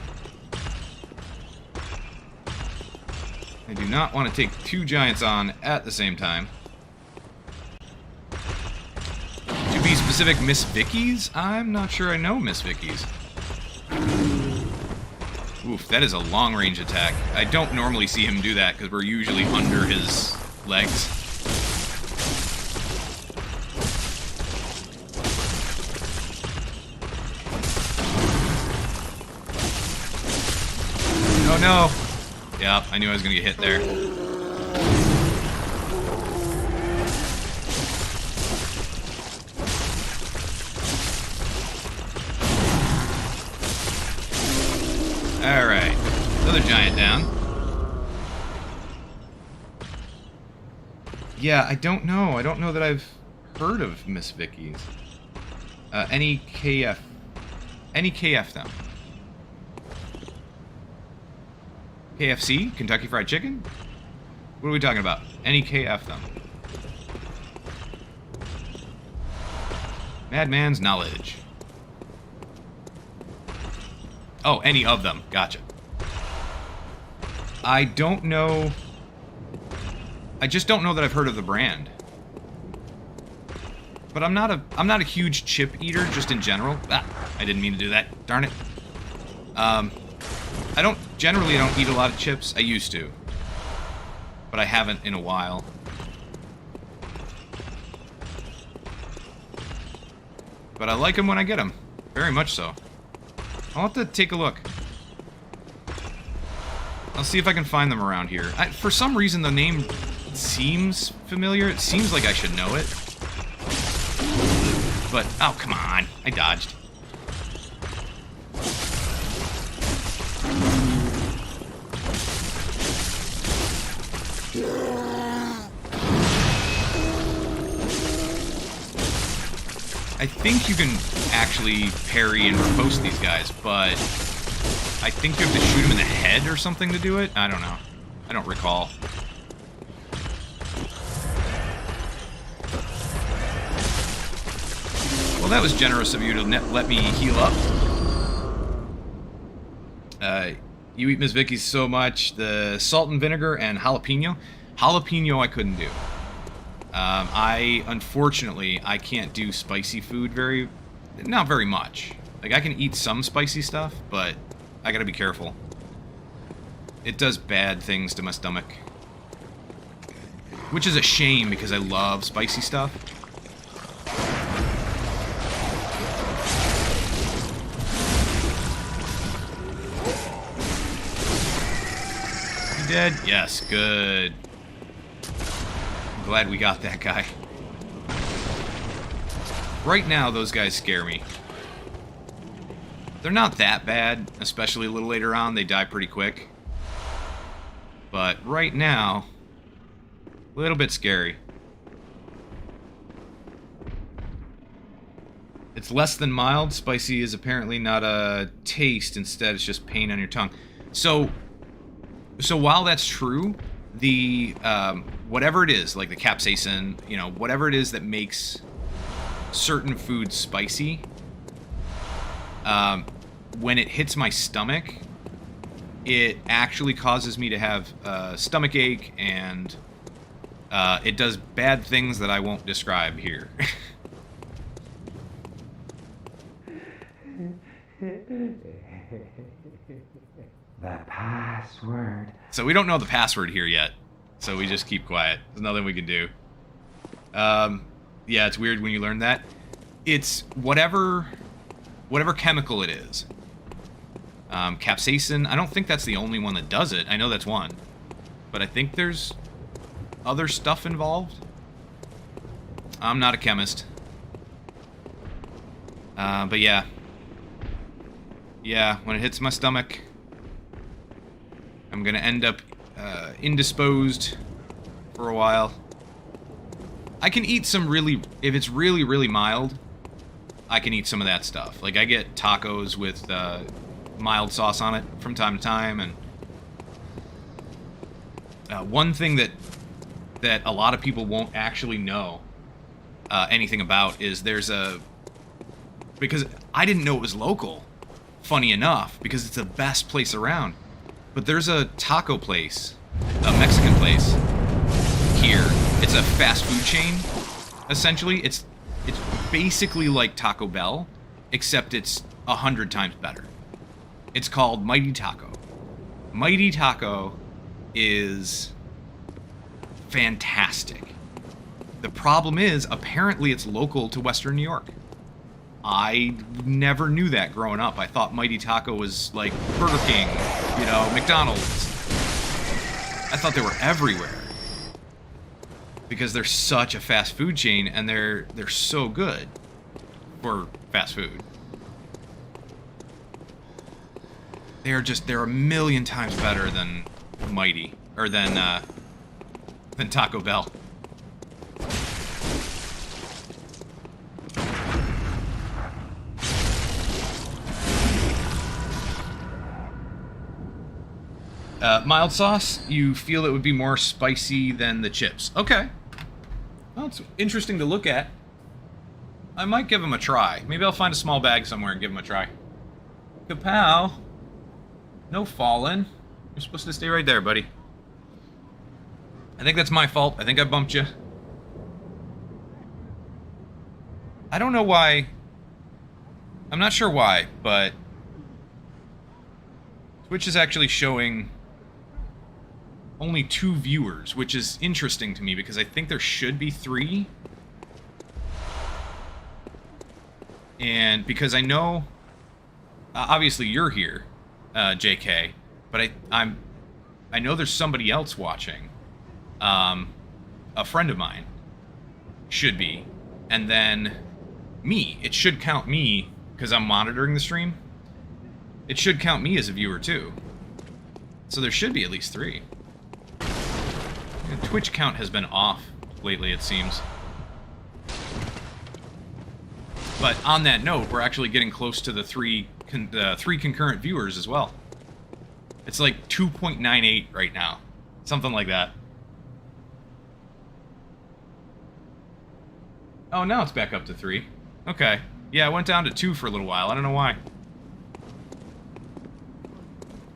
I do not want to take 2 giants on at the same time. To be specific, Miss Vicky's? I'm not sure I know Miss Vicky's. Oof, that is a long-range attack. I don't normally see him do that because we're usually under his legs. Oh no! Yep, I knew I was gonna get hit there. Alright, another giant down. Yeah, I don't know. I don't know that I've heard of Miss Vicky's. Any KF though. KFC? Kentucky Fried Chicken? What are we talking about? Any KF them. Madman's knowledge. Oh, any of them. Gotcha. I don't know. I just don't know that I've heard of the brand. But I'm not a huge chip eater just in general. Ah, I didn't mean to do that. Darn it. I don't eat a lot of chips. I used to. But I haven't in a while. But I like them when I get them. Very much so. I'll have to take a look. I'll see if I can find them around here. For some reason, the name seems familiar. It seems like I should know it. But, oh, come on. I dodged. I think you can actually parry and riposte these guys, but I think you have to shoot them in the head or something to do it. I don't know. I don't recall. Well, that was generous of you to let me heal up. You eat Miss Vicky's so much. The salt and vinegar and jalapeno. Jalapeno I couldn't do. Unfortunately, I can't do spicy food not very much. Like, I can eat some spicy stuff, but I gotta be careful. It does bad things to my stomach. Which is a shame, because I love spicy stuff. You dead? Yes, good. Glad we got that guy. Right now, those guys scare me. They're not that bad, especially a little later on. They die pretty quick. But right now, a little bit scary. It's less than mild. Spicy is apparently not a taste. Instead, it's just pain on your tongue. So while that's true, the whatever it is, like the capsaicin, whatever it is that makes certain foods spicy, when it hits my stomach, it actually causes me to have stomach ache, and it does bad things that I won't describe here. The password. So we don't know the password here yet, so we just keep quiet. There's nothing we can do. Yeah, it's weird when you learn that. It's whatever chemical it is. Capsaicin, I don't think that's the only one that does it. I know that's one. But I think there's other stuff involved. I'm not a chemist. But yeah. Yeah, when it hits my stomach, I'm gonna end up indisposed for a while. I can eat some really, if it's really, really mild, I can eat some of that stuff. Like, I get tacos with mild sauce on it from time to time, and one thing that a lot of people won't actually know anything about is there's a... Because I didn't know it was local, funny enough, because it's the best place around. But there's a taco place, a Mexican place here. It's a fast food chain, essentially. It's basically like Taco Bell, except it's 100 times better. It's called Mighty Taco. Mighty Taco is fantastic. The problem is, apparently it's local to Western New York. I never knew that growing up. I thought Mighty Taco was like Burger King, you know, McDonald's. I thought they were everywhere. Because they're such a fast food chain, and they're so good for fast food. They're a million times better than Mighty, or than Taco Bell. Mild sauce, you feel it would be more spicy than the chips. Okay. Well, it's interesting to look at. I might give them a try. Maybe I'll find a small bag somewhere and give them a try. Kapow. No falling. You're supposed to stay right there, buddy. I think that's my fault. I think I bumped you. I don't know why. I'm not sure why, but Twitch is actually showing only 2 viewers, which is interesting to me because I think there should be 3. And because I know, obviously you're here, JK, but I know there's somebody else watching. A friend of mine should be, and then me. It should count me because I'm monitoring the stream. It should count me as a viewer too. So there should be at least 3. The Twitch count has been off lately, it seems. But on that note, we're actually getting close to the 3 concurrent viewers as well. It's like 2.98 right now. Something like that. Oh, now it's back up to 3. Okay. Yeah, it went down to 2 for a little while. I don't know why.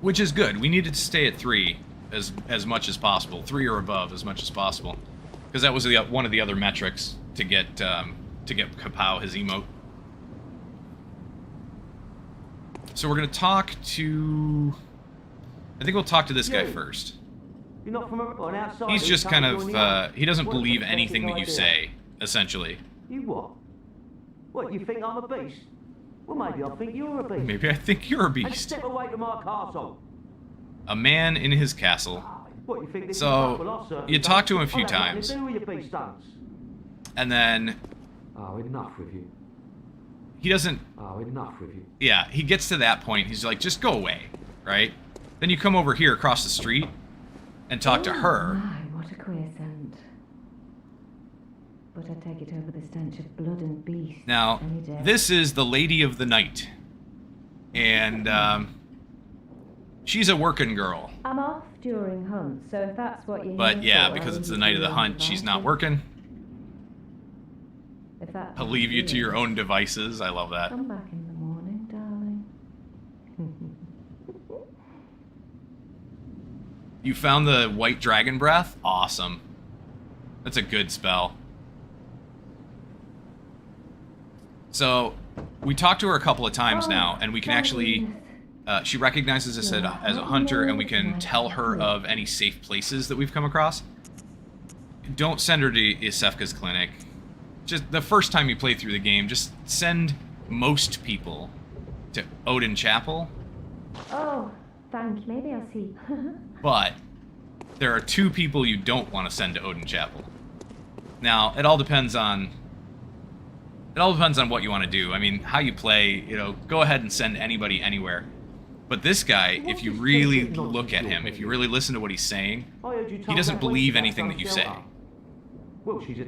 Which is good. We needed to stay at 3 as much as possible. 3 or above as much as possible. Because that was one of the other metrics to get Kapow his emote. So we're going to talk to... I think we'll talk to this guy first. You're not from an outside. He's just kind of... he doesn't believe anything that you say, essentially. You what? What, you think I'm a beast? Well, maybe I think you're a beast. Maybe I think you're a And beast. step away from my castle. A man in his castle. What, you think this So, is well, I certainly you don't. talk to him a few I've had times. nothing to do with your beast stunts. And then Oh, enough with you. he doesn't... Oh, enough with you. Yeah, he gets to that point. He's like, just go away, right? Then you come over here across the street and talk to her. My, what a queer scent. But I take it over the stench of blood and beast Now, any day. this is the Lady of the Night. And, she's a working girl. I'm off during hunt, so if that's what you're But here yeah, for, because I'll it's the leave night you of the to hunt, your she's not devices. working. If that's I'll what leave you it to your is. own devices. I love that. Come back in the morning, darling. You found the white dragon breath? Awesome. That's a good spell. So, we talked to her a couple of times now, and we can actually... she recognizes us as a hunter, and we can tell her of any safe places that we've come across. Don't send her to Isefka's clinic. Just the first time you play through the game, just send most people to Odin Chapel. Oh, thank you. Maybe I'll see. But there are 2 people you don't want to send to Odin Chapel. Now, it all depends on what you want to do. I mean, how you play, you know, go ahead and send anybody anywhere. But this guy, if you really look at him, if you really listen to what he's saying, he doesn't believe anything that you say.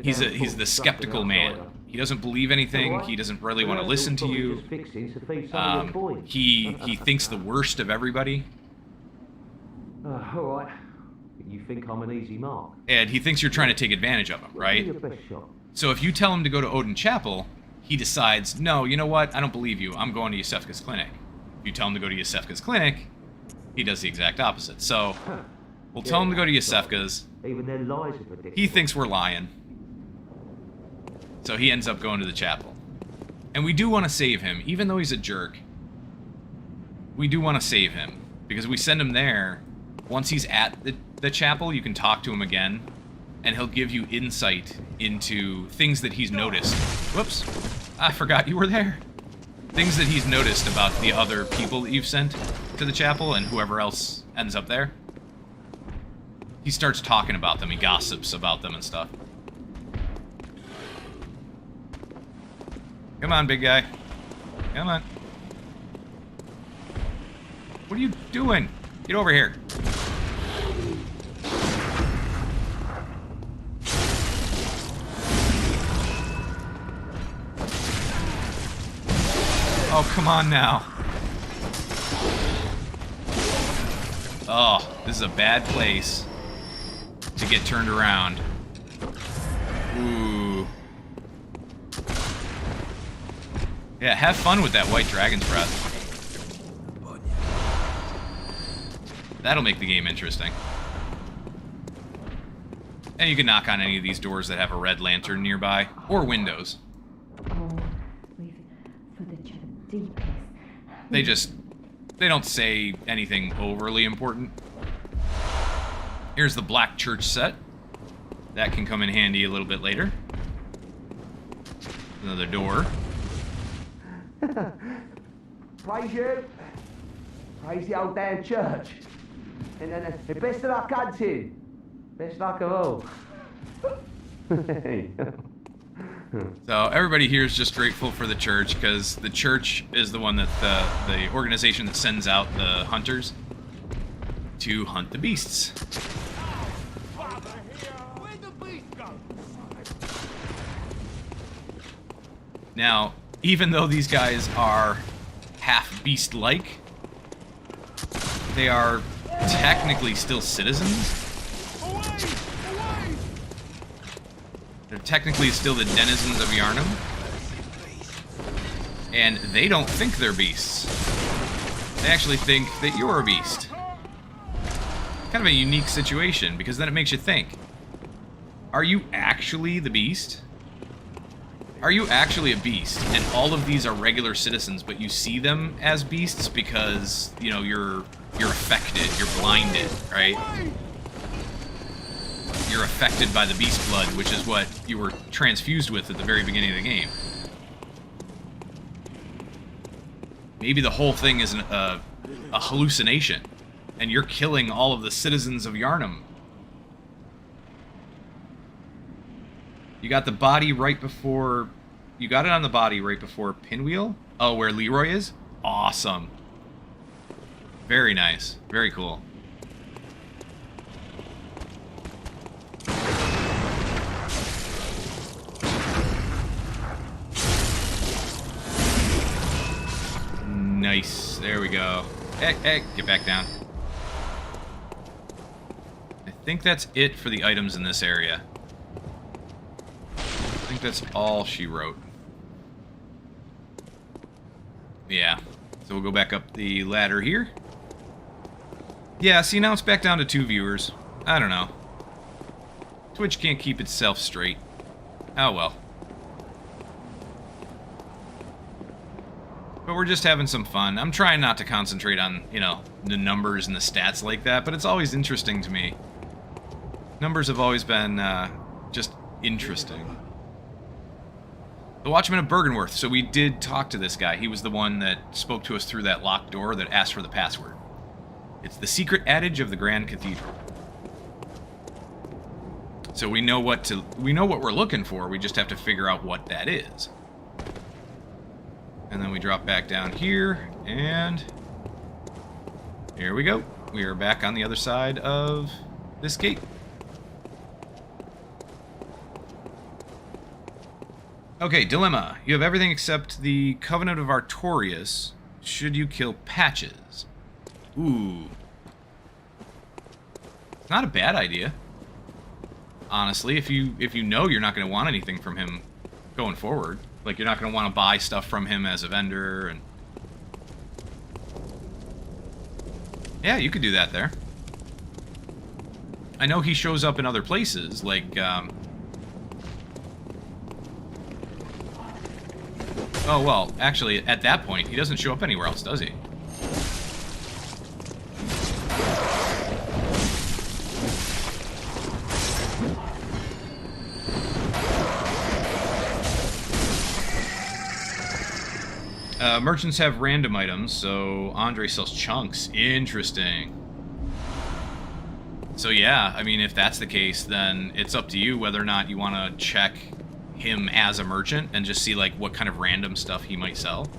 He's the skeptical man. He doesn't believe anything. He doesn't really want to listen to you. He thinks the worst of everybody. Alright. You think I'm an easy mark? And he thinks you're trying to take advantage of him, right? So if you tell him to go to Odin Chapel, he decides, no, you know what? I don't believe you. I'm going to Yusefka's clinic. If you tell him to go to Yusefka's clinic, he does the exact opposite. So we'll tell him to go to Yusefka's. Even their lies are ridiculous. He thinks we're lying. So he ends up going to the chapel. And we do want to save him, even though he's a jerk. We do want to save him, because we send him there. Once he's at the chapel, you can talk to him again, and he'll give you insight into things that he's noticed. Whoops, I forgot you were there. Things that he's noticed about the other people that you've sent to the chapel and whoever else ends up there. He starts talking about them, he gossips about them and stuff. Come on, big guy. Come on. What are you doing? Get over here. Oh, come on now. Oh, this is a bad place to get turned around. Ooh. Yeah, have fun with that white dragon's breath. That'll make the game interesting. And you can knock on any of these doors that have a red lantern nearby, or windows. Oh, we've footage of the deepest. They don't say anything overly important. Here's the Black Church set. That can come in handy a little bit later. Another door. Praise you. Praise the old damn church. And then the best of luck hunting. Best luck of all. So everybody here is just grateful for the church, because the church is the one that the organization that sends out the hunters to hunt the beasts. Now, even though these guys are half beast-like, they are technically still citizens. They're technically still the denizens of Yharnam. And they don't think they're beasts. They actually think that you're a beast. Kind of a unique situation, because then it makes you think. Are you actually the beast? Are you actually a beast? And all of these are regular citizens, but you see them as beasts because, you know, you're affected, you're blinded, right? You're affected by the beast blood, which is what you were transfused with at the very beginning of the game. Maybe the whole thing is a hallucination, and you're killing all of the citizens of Yharnam. You got the body right before... You got it on the body right before Pinwheel? Oh, where Leroy is? Awesome. Very nice. Very cool. Nice. There we go. Hey, get back down. I think that's it for the items in this area. I think that's all she wrote. Yeah. So we'll go back up the ladder here. Yeah, see, now it's back down to 2 viewers. I don't know. Twitch can't keep itself straight. Oh well. But we're just having some fun. I'm trying not to concentrate on, you know, the numbers and the stats like that, but it's always interesting to me. Numbers have always been, just interesting. The Watchman of Bergenworth. So we did talk to this guy. He was the one that spoke to us through that locked door that asked for the password. It's the secret adage of the Grand Cathedral. So we know what we're looking for. We just have to figure out what that is. And then we drop back down here, and here we go. We are back on the other side of this gate. Okay, dilemma. You have everything except the Covenant of Artorias. Should you kill Patches? Ooh. It's not a bad idea. Honestly, if you know you're not going to want anything from him going forward. Like, you're not going to want to buy stuff from him as a vendor, and... Yeah, you could do that there. I know he shows up in other places, like, Oh, well, actually, at that point, he doesn't show up anywhere else, does he? Merchants have random items, so Andre sells chunks. Interesting. So yeah, I mean, if that's the case, then it's up to you whether or not you want to check him as a merchant and just see, like, what kind of random stuff he might sell.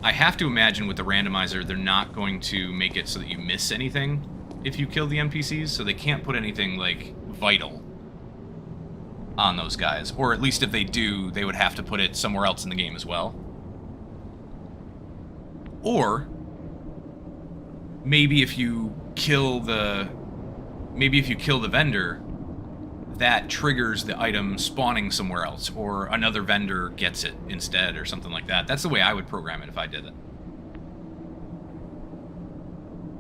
I have to imagine with the randomizer, they're not going to make it so that you miss anything if you kill the NPCs, so they can't put anything, like, vital on those guys. Or at least if they do, they would have to put it somewhere else in the game as well. Or maybe if you kill the vendor, that triggers the item spawning somewhere else, or another vendor gets it instead, or something like that. That's the way I would program it if I did it.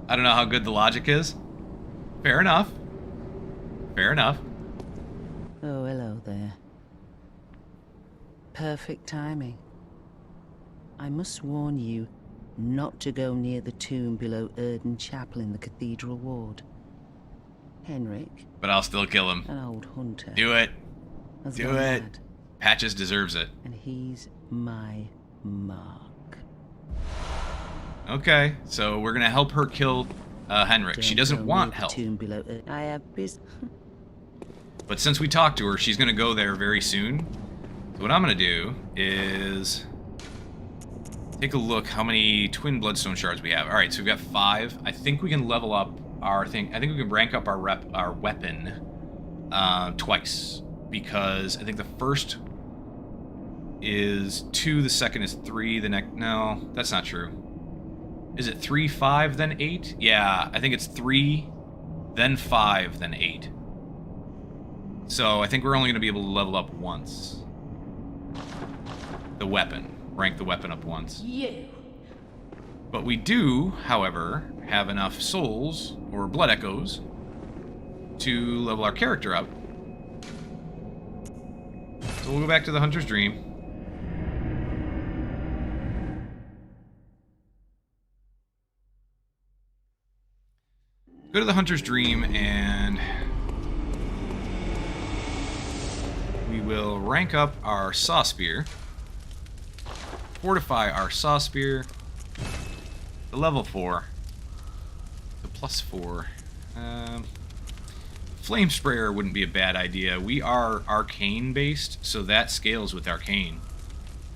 I don't know how good the logic is. Fair enough. Fair enough. Oh, hello there. Perfect timing. I must warn you not to go near the tomb below Erden Chapel in the Cathedral Ward. Henrik. But I'll still kill him. An old hunter. Do it. Has Do gone it. mad, Patches deserves it. and he's my mark. Okay, so we're gonna help her kill Henrik. She Don't doesn't go want near the help. tomb below I have business. But since we talked to her, she's gonna go there very soon. So what I'm gonna do is take a look how many twin bloodstone shards we have. All right, so we've got 5. I think we can level up our thing. I think we can rank up our weapon twice, because I think the first is 2, the second is 3, the next... No, that's not true. Is it 3, 5, then 8? Yeah, I think it's 3, then 5, then 8. So I think we're only going to be able to level up once. The weapon. Rank the weapon up once. Yeah. But we do, however, have enough souls, or blood echoes, to level our character up. So we'll go back to the Hunter's Dream. Go to the Hunter's Dream, and we will rank up our Saw Spear, fortify our Saw Spear, the level 4, the +4. Flame Sprayer wouldn't be a bad idea. We are arcane based, so that scales with arcane.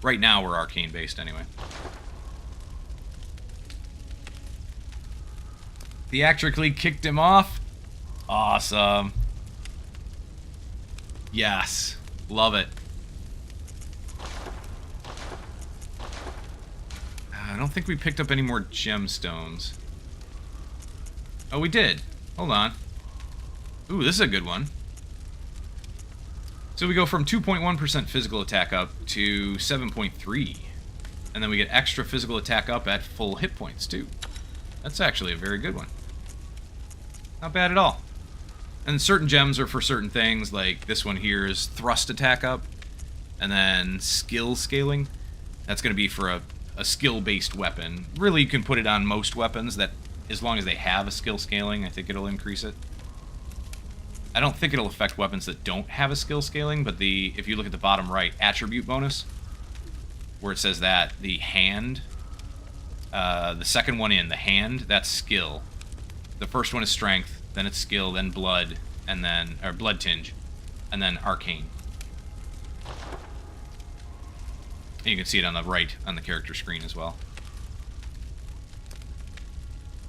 Right now we're arcane based anyway. Theatrically kicked him off. Awesome. Yes. Love it. I don't think we picked up any more gemstones. Oh, we did. Hold on. Ooh, this is a good one. So we go from 2.1% physical attack up to 7.3. And then we get extra physical attack up at full hit points, too. That's actually a very good one. Not bad at all. And certain gems are for certain things, like this one here is thrust attack up. And then skill scaling. That's going to be for a skill-based weapon. Really, you can put it on most weapons that, as long as they have a skill scaling, I think it'll increase it. I don't think it'll affect weapons that don't have a skill scaling, but if you look at the bottom right, attribute bonus, where it says that, the hand, the second one in, the hand, that's skill. The first one is strength, then it's skill, then blood, and then, or Blood Tinge, and then Arcane. And you can see it on the right on the character screen as well.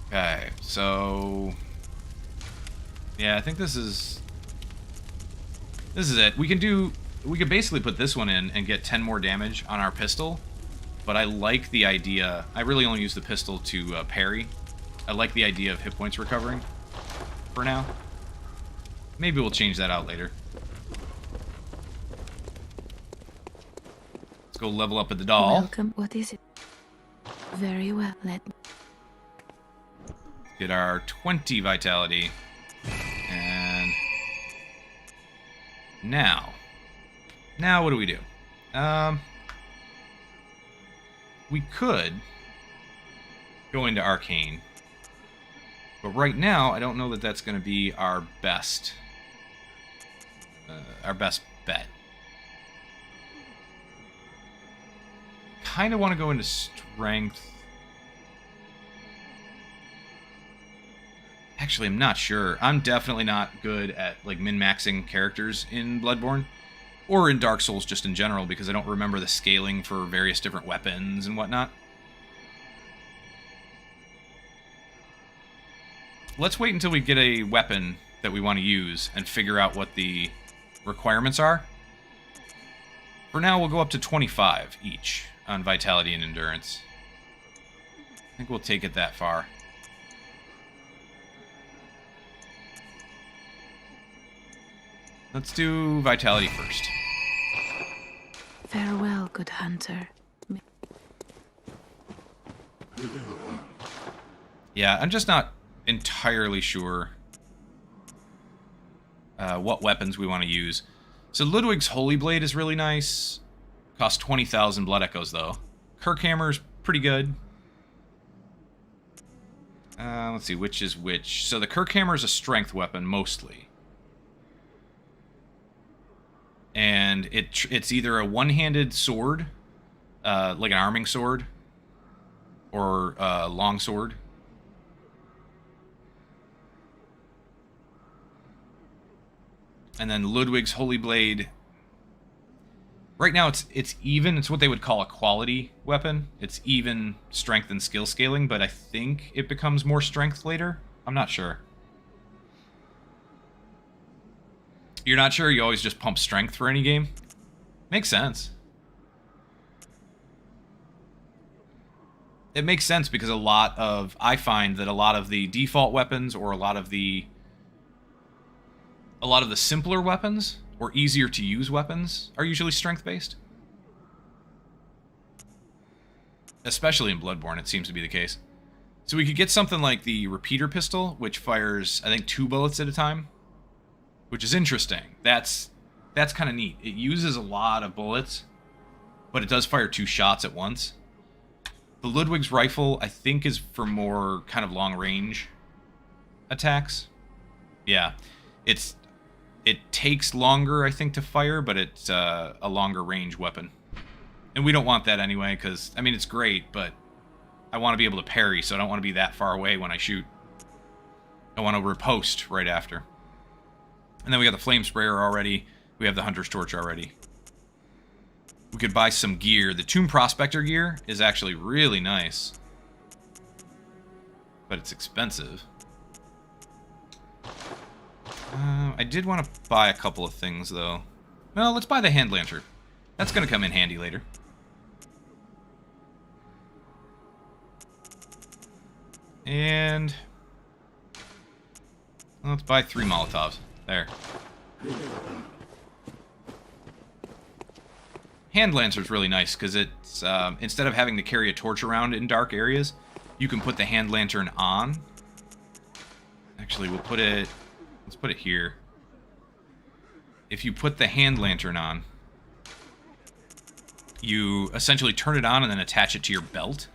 Okay, so yeah, I think this is it. We could basically put this one in and get 10 more damage on our pistol, but I like the idea. I really only use the pistol to parry. I like the idea of hit points recovering for now. Maybe we'll change that out later. Let's go level up at the doll. Welcome. What is it? Very well. Let me. Get our 20 vitality. And now what do we do? We could go into Arcane. But right now, I don't know that that's going to be our best bet. Kind of want to go into Strength. Actually, I'm not sure. I'm definitely not good at like min-maxing characters in Bloodborne. Or in Dark Souls just in general, because I don't remember the scaling for various different weapons and whatnot. Let's wait until we get a weapon that we want to use and figure out what the requirements are. For now, we'll go up to 25 each on Vitality and Endurance. I think we'll take it that far. Let's do Vitality first. Farewell, good hunter. Yeah, I'm just not entirely sure what weapons we want to use. So Ludwig's Holy Blade is really nice. Costs 20,000 Blood Echoes, though. Kirkhammer's pretty good. Let's see, which is which. So the Kirkhammer is a strength weapon, mostly. And it's either a one-handed sword, like an arming sword, or a long sword. And then Ludwig's Holy Blade. Right now it's even. It's what they would call a quality weapon. It's even strength and skill scaling, but I think it becomes more strength later. I'm not sure. You're not sure? You always just pump strength for any game? Makes sense. It makes sense because I find that a lot of the default weapons or a lot of the simpler weapons or easier to use weapons are usually strength based. Especially in Bloodborne, it seems to be the case. So we could get something like the repeater pistol, which fires, I think, 2 bullets at a time. Which is interesting. That's kind of neat. It uses a lot of bullets, but it does fire 2 shots at once. The Ludwig's rifle, I think, is for more kind of long-range attacks. Yeah, it takes longer, I think, to fire, but it's a longer range weapon. And we don't want that anyway, because, I mean, it's great, but I want to be able to parry, so I don't want to be that far away when I shoot. I want to riposte right after. And then we got the Flame Sprayer already. We have the Hunter's Torch already. We could buy some gear. The Tomb Prospector gear is actually really nice. But it's expensive. I did want to buy a couple of things, though. Well, let's buy the Hand Lantern. That's going to come in handy later. And let's buy 3 Molotovs. There. Hand Lancer's really nice because it's instead of having to carry a torch around in dark areas, you can put the Hand Lantern on. Actually, let's put it here. If you put the Hand Lantern on, you essentially turn it on and then attach it to your belt.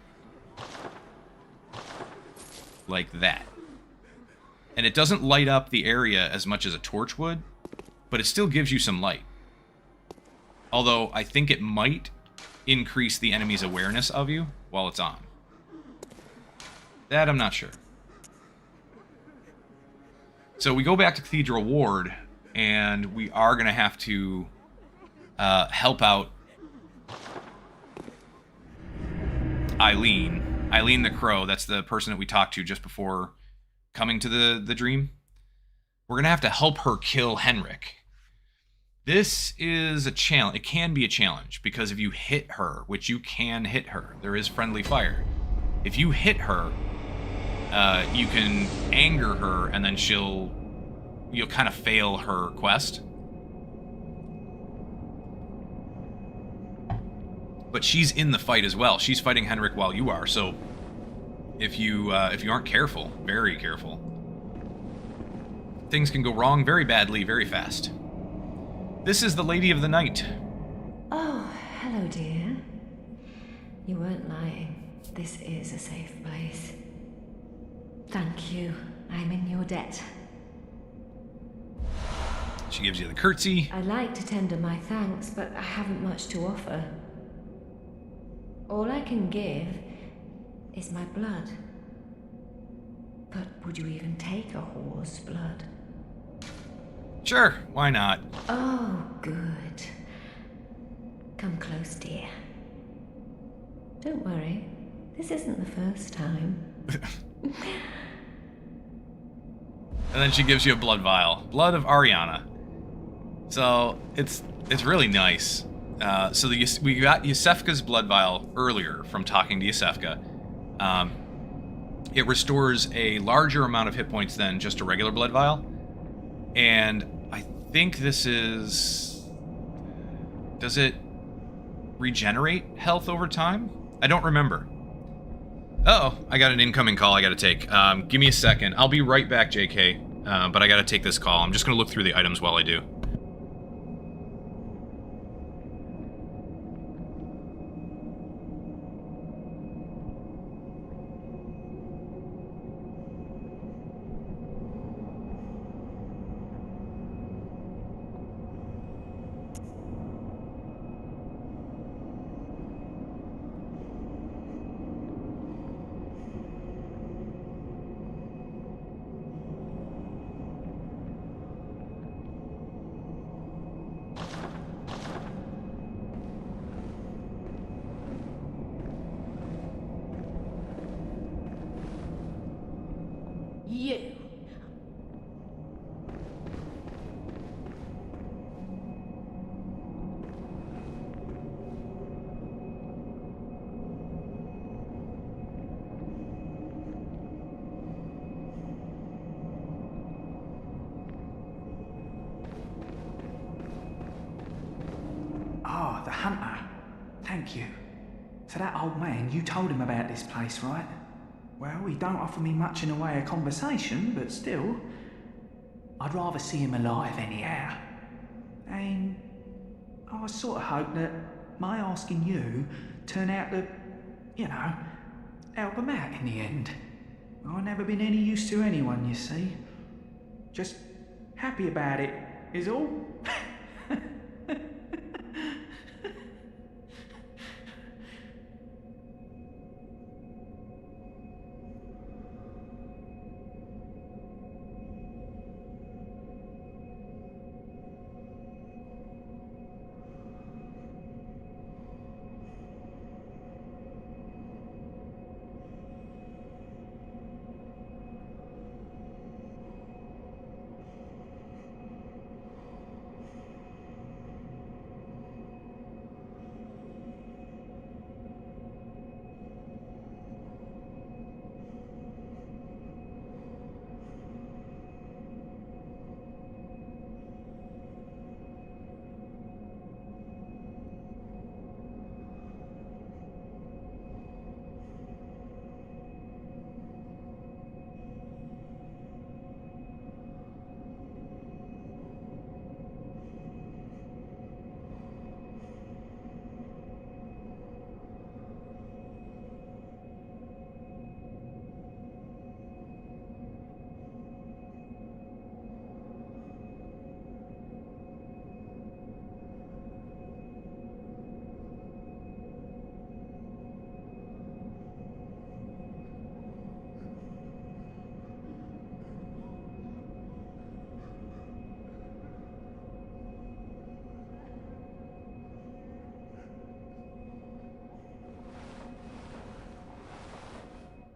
Like that. And it doesn't light up the area as much as a torch would, but it still gives you some light. Although, I think it might increase the enemy's awareness of you while it's on. That I'm not sure. So we go back to Cathedral Ward, and we are going to have to help out Eileen the Crow. That's the person that we talked to just before coming to the dream. We're going to have to help her kill Henrik. This is a challenge. It can be a challenge, because if you hit her, which you can hit her, there is friendly fire. If you hit her, you can anger her, and then you'll kind of fail her quest. But she's in the fight as well. She's fighting Henrik while you are. So if you aren't careful, very careful, things can go wrong very badly, very fast. This is the Lady of the Night. Oh, hello, dear. You weren't lying. This is a safe place. Thank you. I'm in your debt. She gives you the curtsy. I'd like to tender my thanks, but I haven't much to offer. All I can give is my blood. But would you even take a whore's blood? Sure, why not? Oh, good. Come close, dear. Don't worry, this isn't the first time. And then she gives you a blood vial. Blood of Ariana. So, it's really nice. So we got Yusefka's blood vial earlier from talking to Yusefka. It restores a larger amount of hit points than just a regular blood vial. And I think this is... Does it regenerate health over time? I don't remember. Uh-oh, I got an incoming call I gotta take. Give me a second. I'll be right back, JK. But I gotta take this call. I'm just gonna look through the items while I do. You! Ah, the hunter. Thank you. So that old man, you told him about this place, right? Well, he don't offer me much in the way of conversation, but still, I'd rather see him alive anyhow. And I sort of hope that my asking you turn out to, help him out in the end. I've never been any use to anyone, you see. Just happy about it, is all.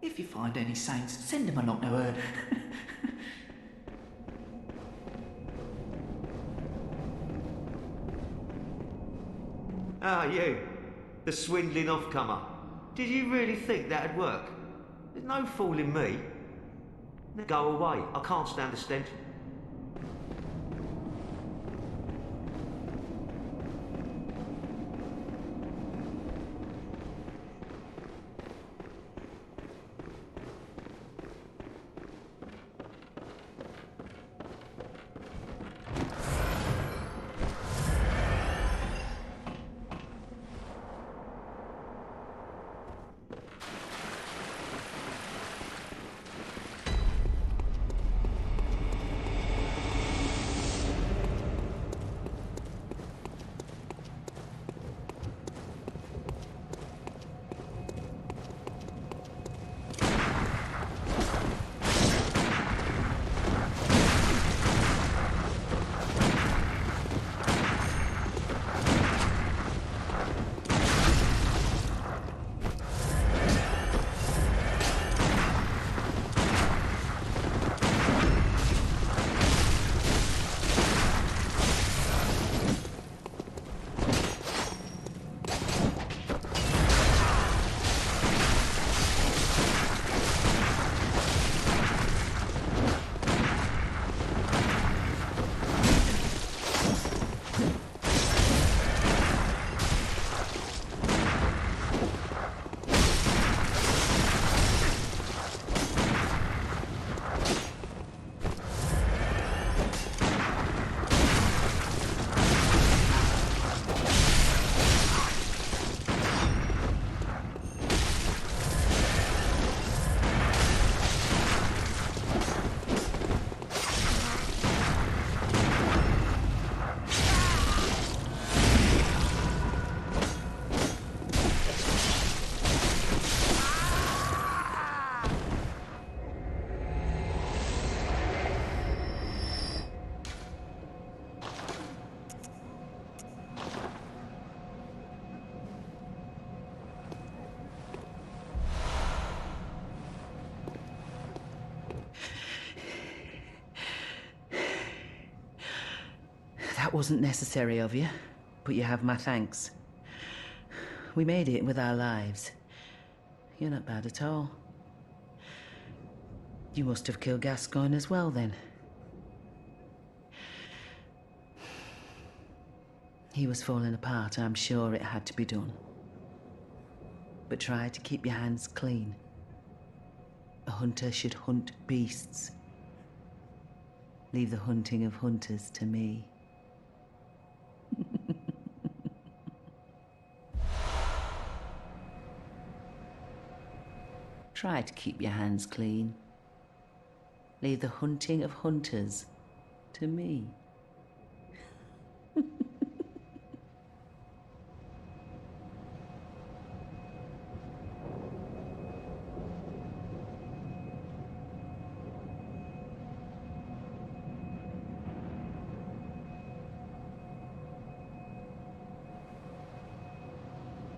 If you find any saints, send them along to her. Ah, you. The swindling off-comer. Did you really think that'd work? There's no fooling me. Now go away. I can't stand the stench. That wasn't necessary of you, but you have my thanks. We made it with our lives. You're not bad at all. You must have killed Gascoigne as well, then. He was falling apart, I'm sure it had to be done. But try to keep your hands clean. A hunter should hunt beasts. Leave the hunting of hunters to me. Try to keep your hands clean. Leave the hunting of hunters to me.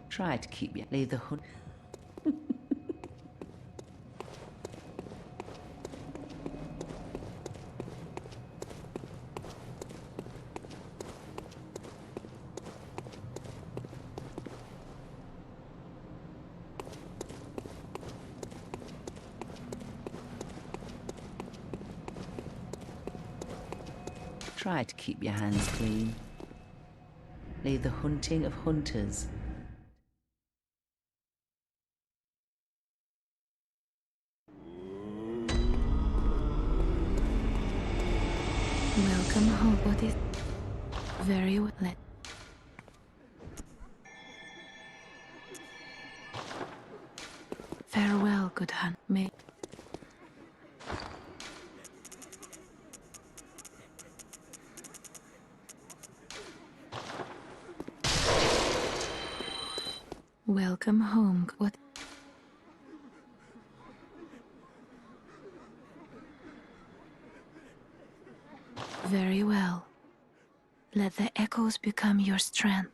Try to keep your... Leave the hunt... Try to keep your hands clean. Leave the hunting of hunters. Welcome home. What is very well. Farewell, good hunt. May welcome home. What? Very well. Let the echoes become your strength.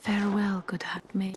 Farewell, good Hackmate.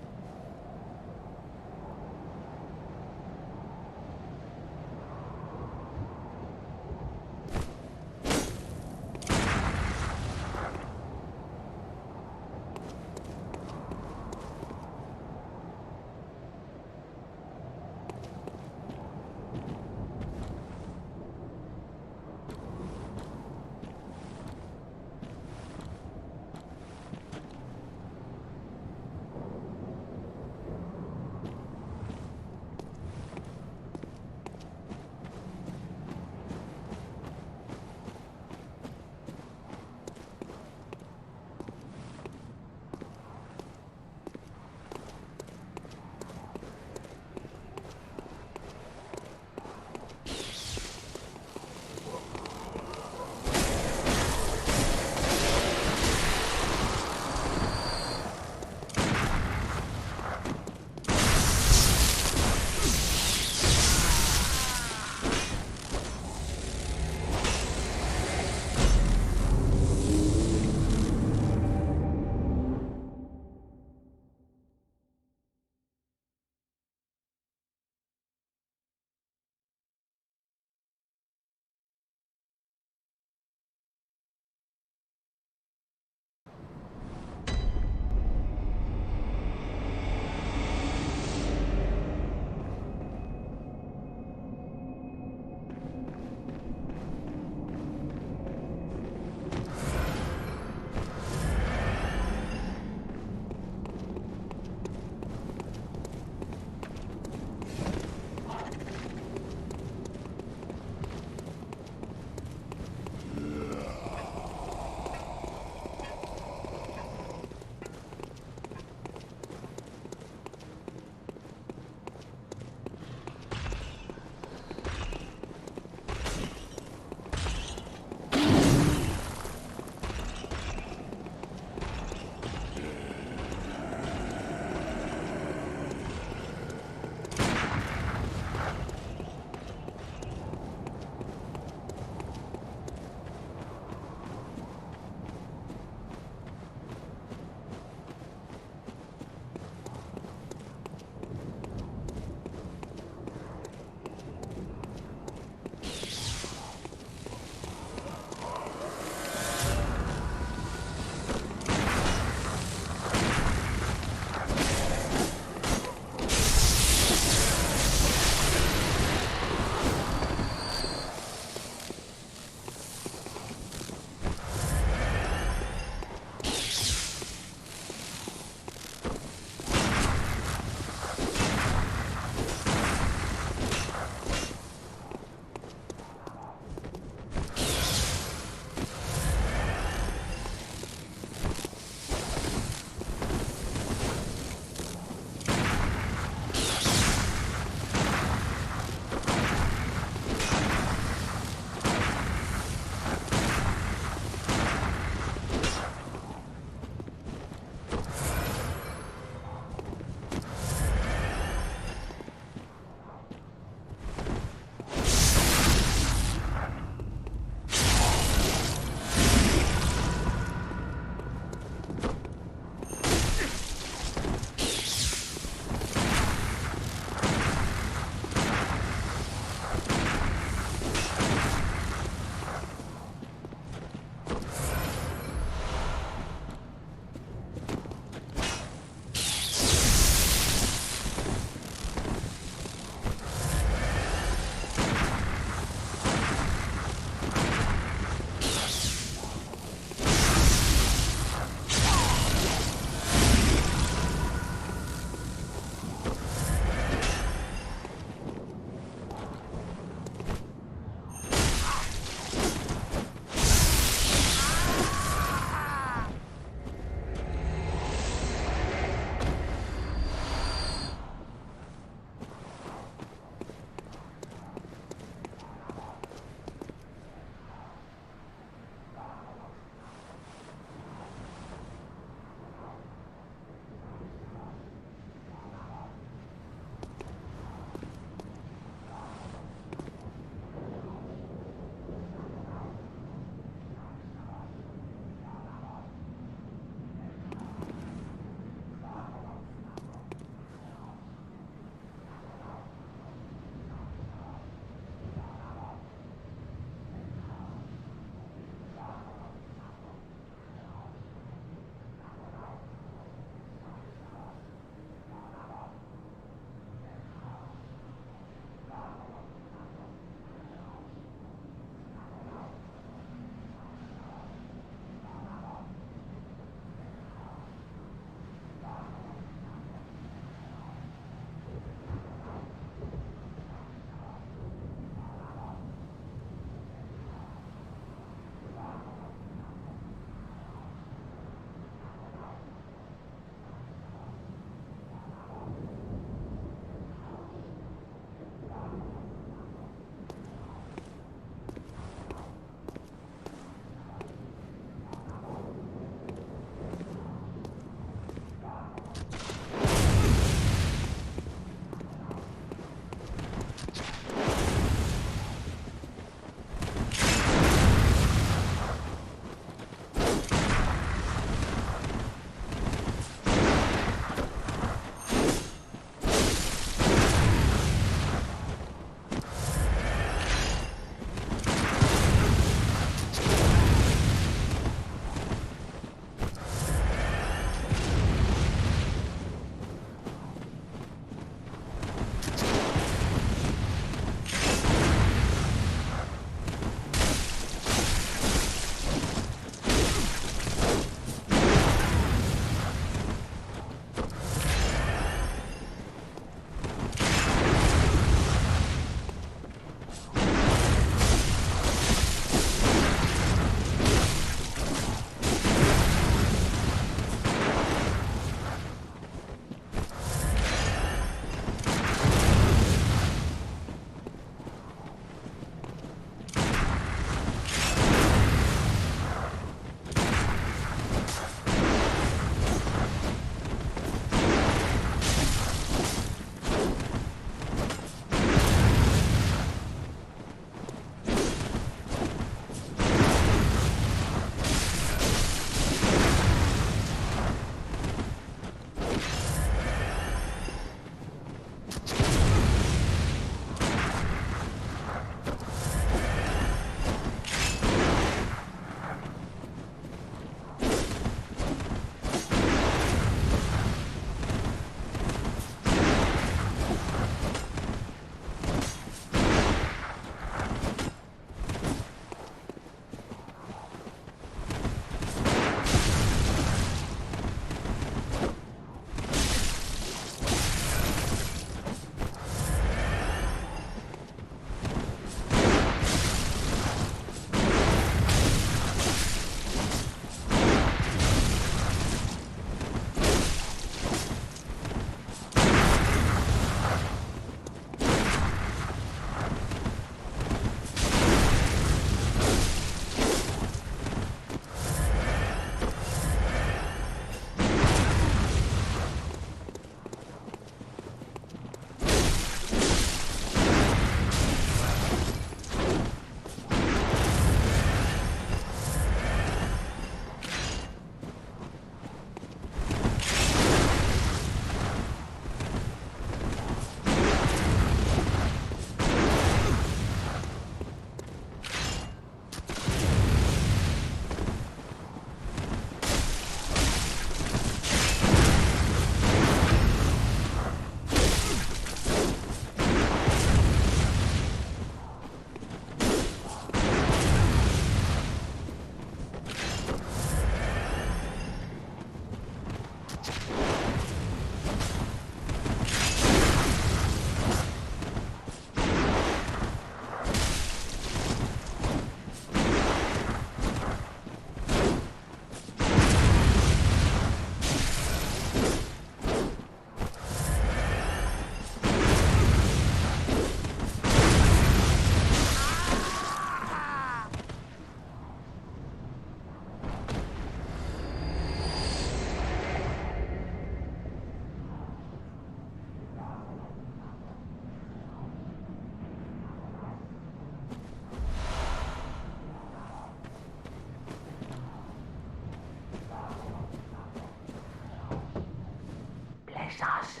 Bless us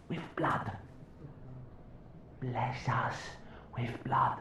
with blood. Bless us with blood.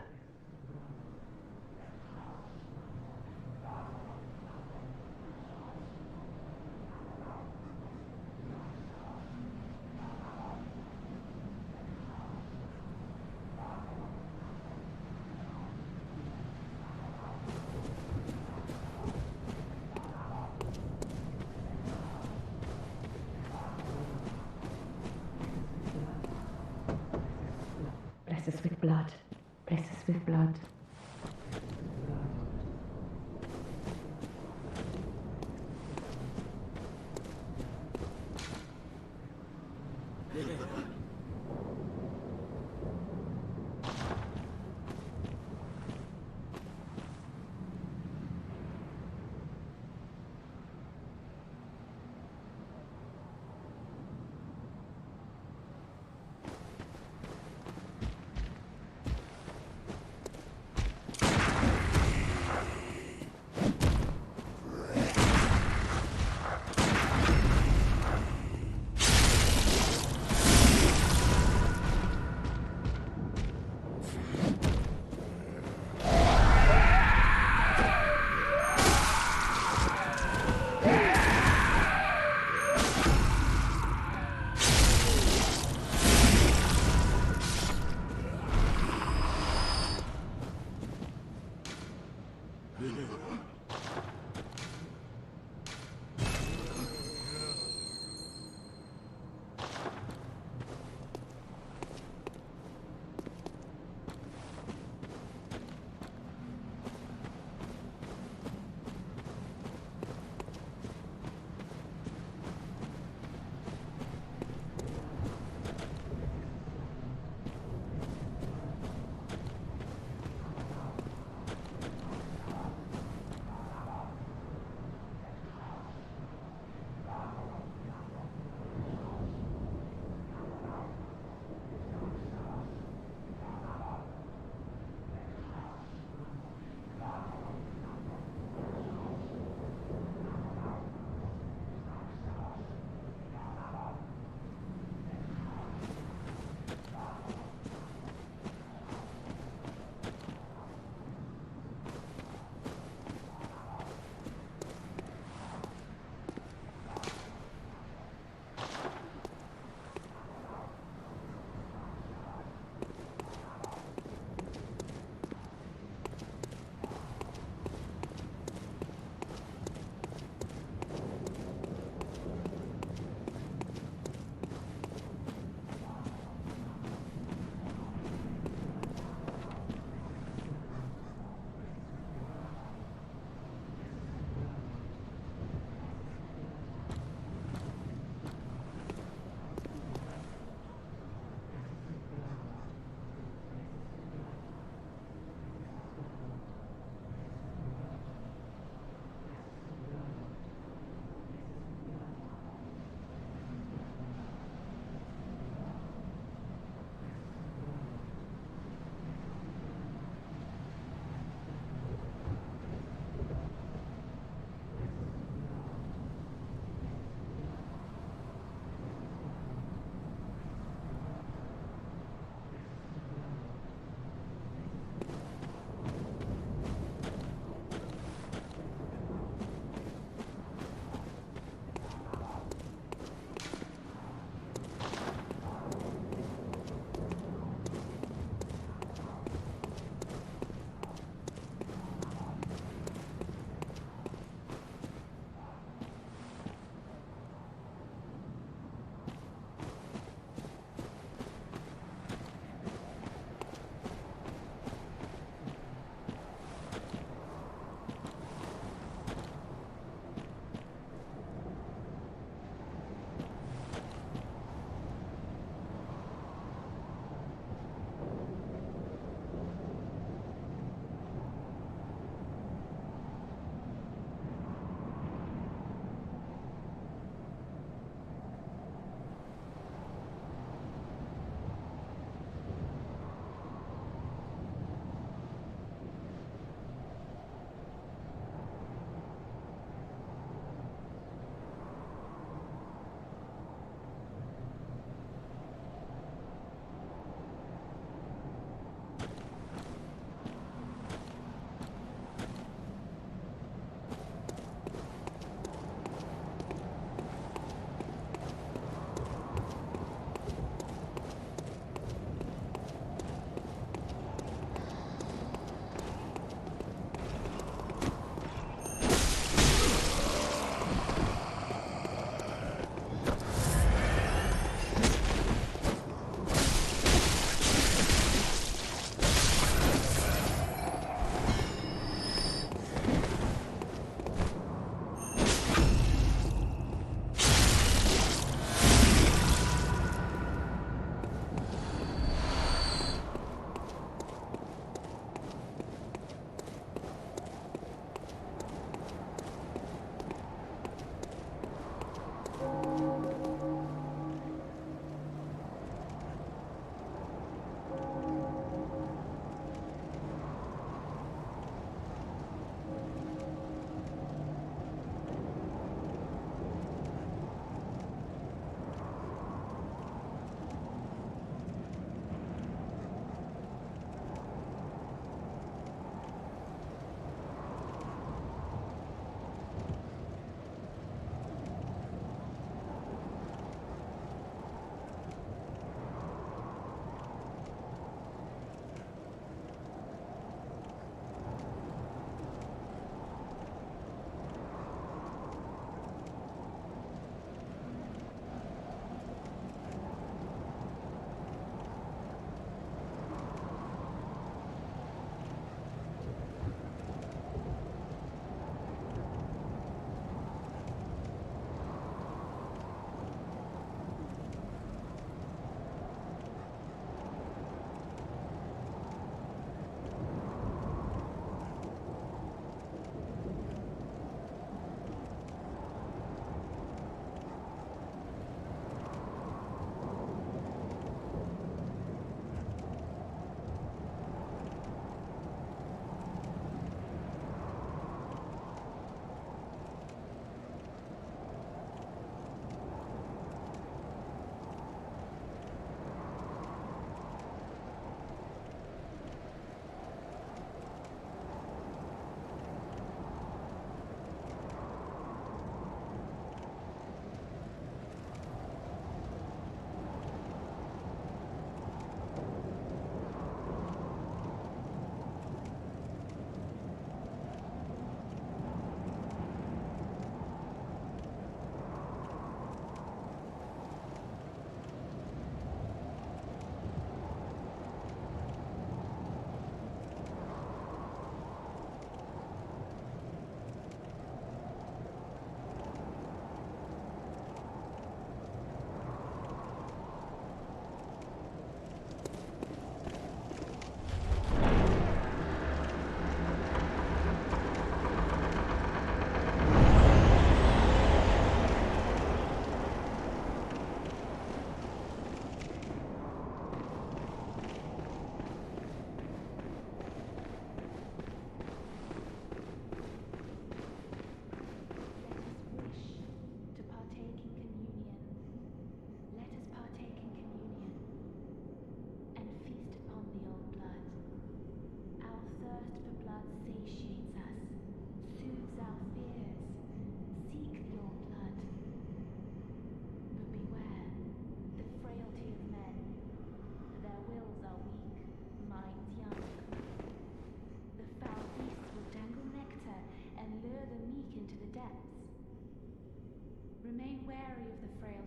Bless us with blood. Bless us with blood.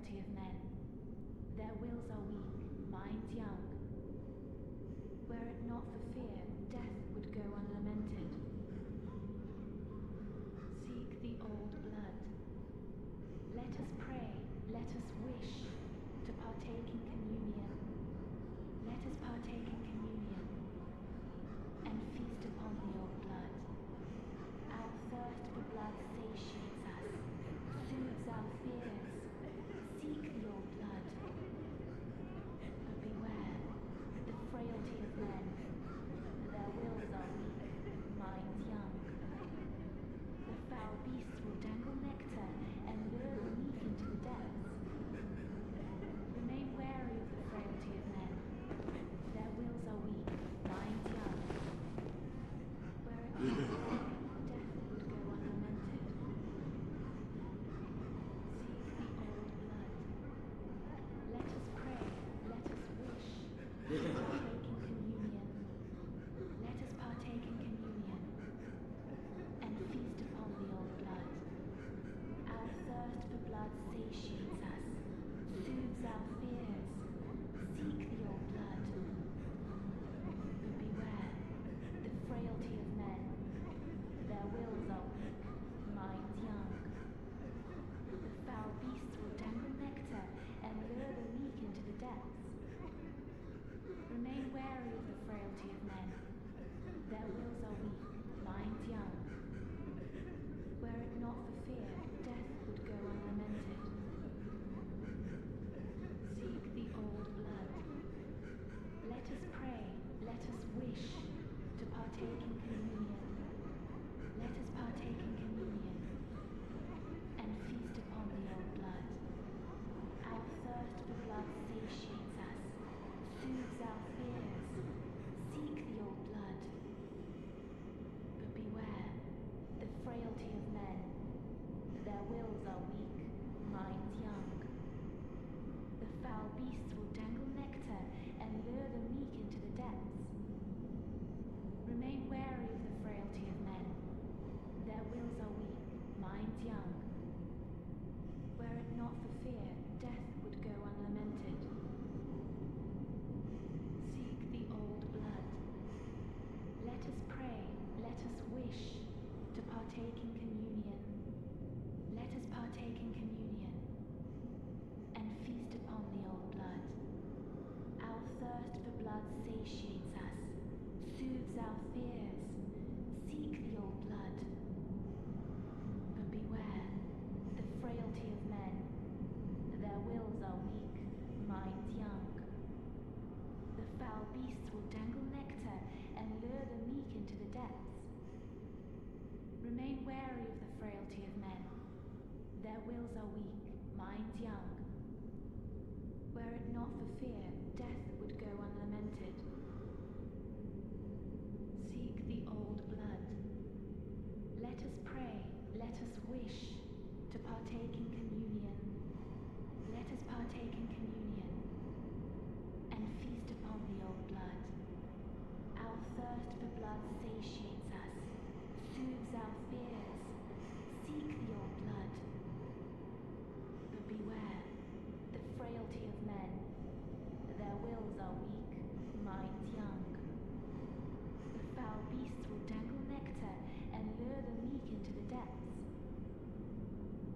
frailty of men. Their wills are weak, minds young. Were it not for fear, death would go unlamented. Seek the old blood. Let us pray, let us wish to partake in communion. Let us partake in communion and feast upon the old blood. Our thirst for blood satiates us, soothes our fears. Seek the old blood. But beware, the frailty of men. Their wills are weak, minds young. The foul beasts will dangle nectar and lure the meek into the depths. Remain wary of the frailty of men. Their wills are weak, minds young. Were it not for death would go unlamented. Seek the old blood. Let us pray, let us wish. Partake in communion. Let us partake in communion and feast upon the old blood. Our thirst for blood satiates us, soothes our fears. Seek the old blood. But beware, the frailty of men. Their wills are weak, minds young. The foul beasts will dangle nectar and lure the meek into the depths. Remain wary of the frailty of men. Their wills are weak, minds young. Were it not for fear, death would go unlamented. Seek the old blood. Let us pray, let us wish to partake in communion. Let us partake in communion and feast upon the old blood. Our thirst for blood satiates us, soothes our fears. Seek the old blood. But beware, the frailty of men. Their wills are weak, minds young. The foul beasts will dangle nectar and lure the meek into the depths. Remain wary of the frailty of men. Their wills are weak, minds young. Were it not for fear, death would go unlamented. Seek the old blood. Let us pray, let us wish to partake in communion. Let us partake in communion and feast upon the old blood. Our thirst for blood satiates us, soothes our fears. Seek the old blood. But beware, the frailty of men. Their wills are weak, minds young. The foul beasts will dangle nectar and lure the meek into the depths. Remain wary of the frailty of men. Their wills are weak, minds young. Were it not for fear, death would go unlamented. Seek the old blood. Let us pray, let us wish to partake in communion. Let us partake in communion and feast upon the old blood. Our thirst for blood satiates us, soothes our fears. Seek the old blood. But beware, the frailty of men. Their wills are weak, minds young. The foul beasts will dangle nectar and lure the meek into the depths.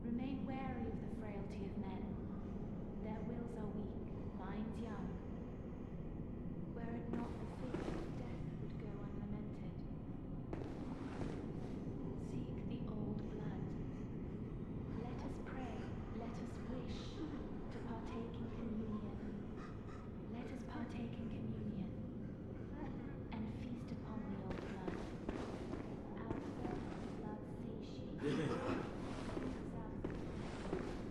Remain wary of the frailty of men. Their wills are weak, minds young. Were it not for fear, death would go unlamented. Seek the old blood. Let us pray, let us wish to partake in communion. Let us partake in communion and feast upon the old blood. Our thirst for blood satiates. Soothes our fears.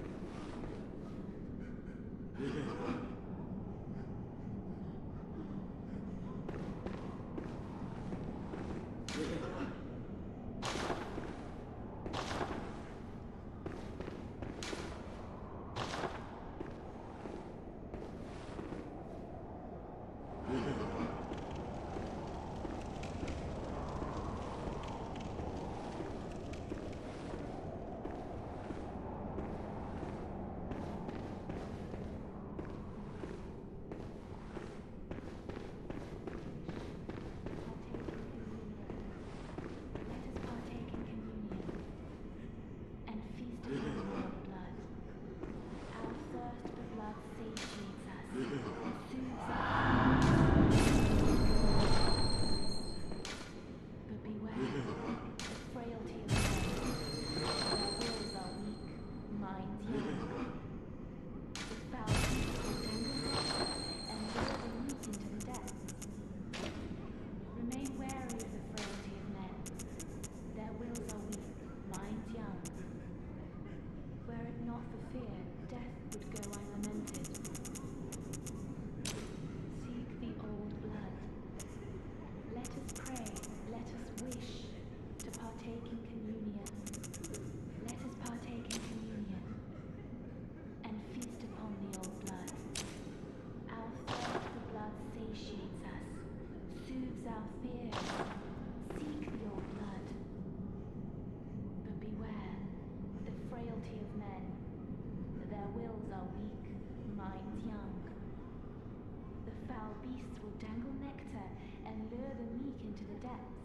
dangle nectar and lure the meek into the depths.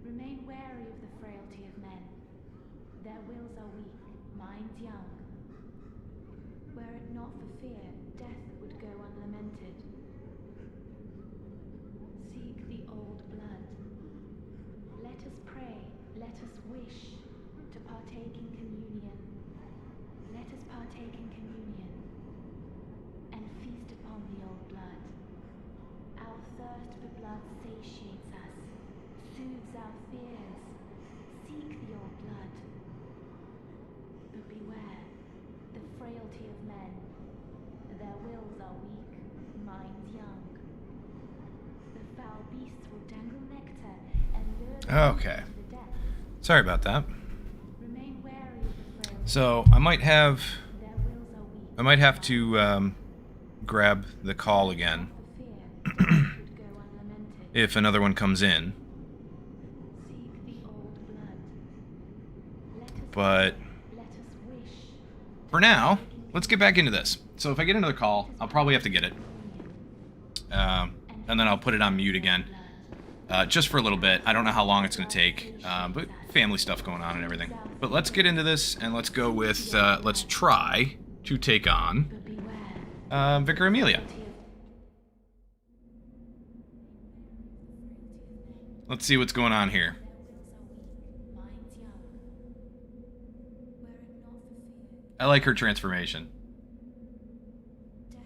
Remain wary of the frailty of men. Their wills are weak, minds young. Were it not for fear, death would go unlamented. Seek the old blood. Let us pray, let us wish to partake in communion. Let us partake in communion and feast upon the old blood. Our thirst for blood satiates us, soothes our fears. Seek the old blood. But beware, the frailty of men. Their wills are weak, minds young. The foul beasts will dangle nectar and lure them Okay. into the depths. Sorry about that. Remain wary of the frailty. So I might have Their wills are weak. to grab the call again For fear, death would go unlamented. if another one comes in. Seek the old blood. Let us But let us wish. for now, let's get back into this. So if I get another call, I'll probably have to get it. And then I'll put it on mute again. Just for a little bit. I don't know how long it's going to take. But family stuff going on and everything. But let's get into this and let's go with, let's try to take on But beware. Vicar Amelia. Let's see what's going on here. Minds young. Were it not for fear, I like her transformation. death.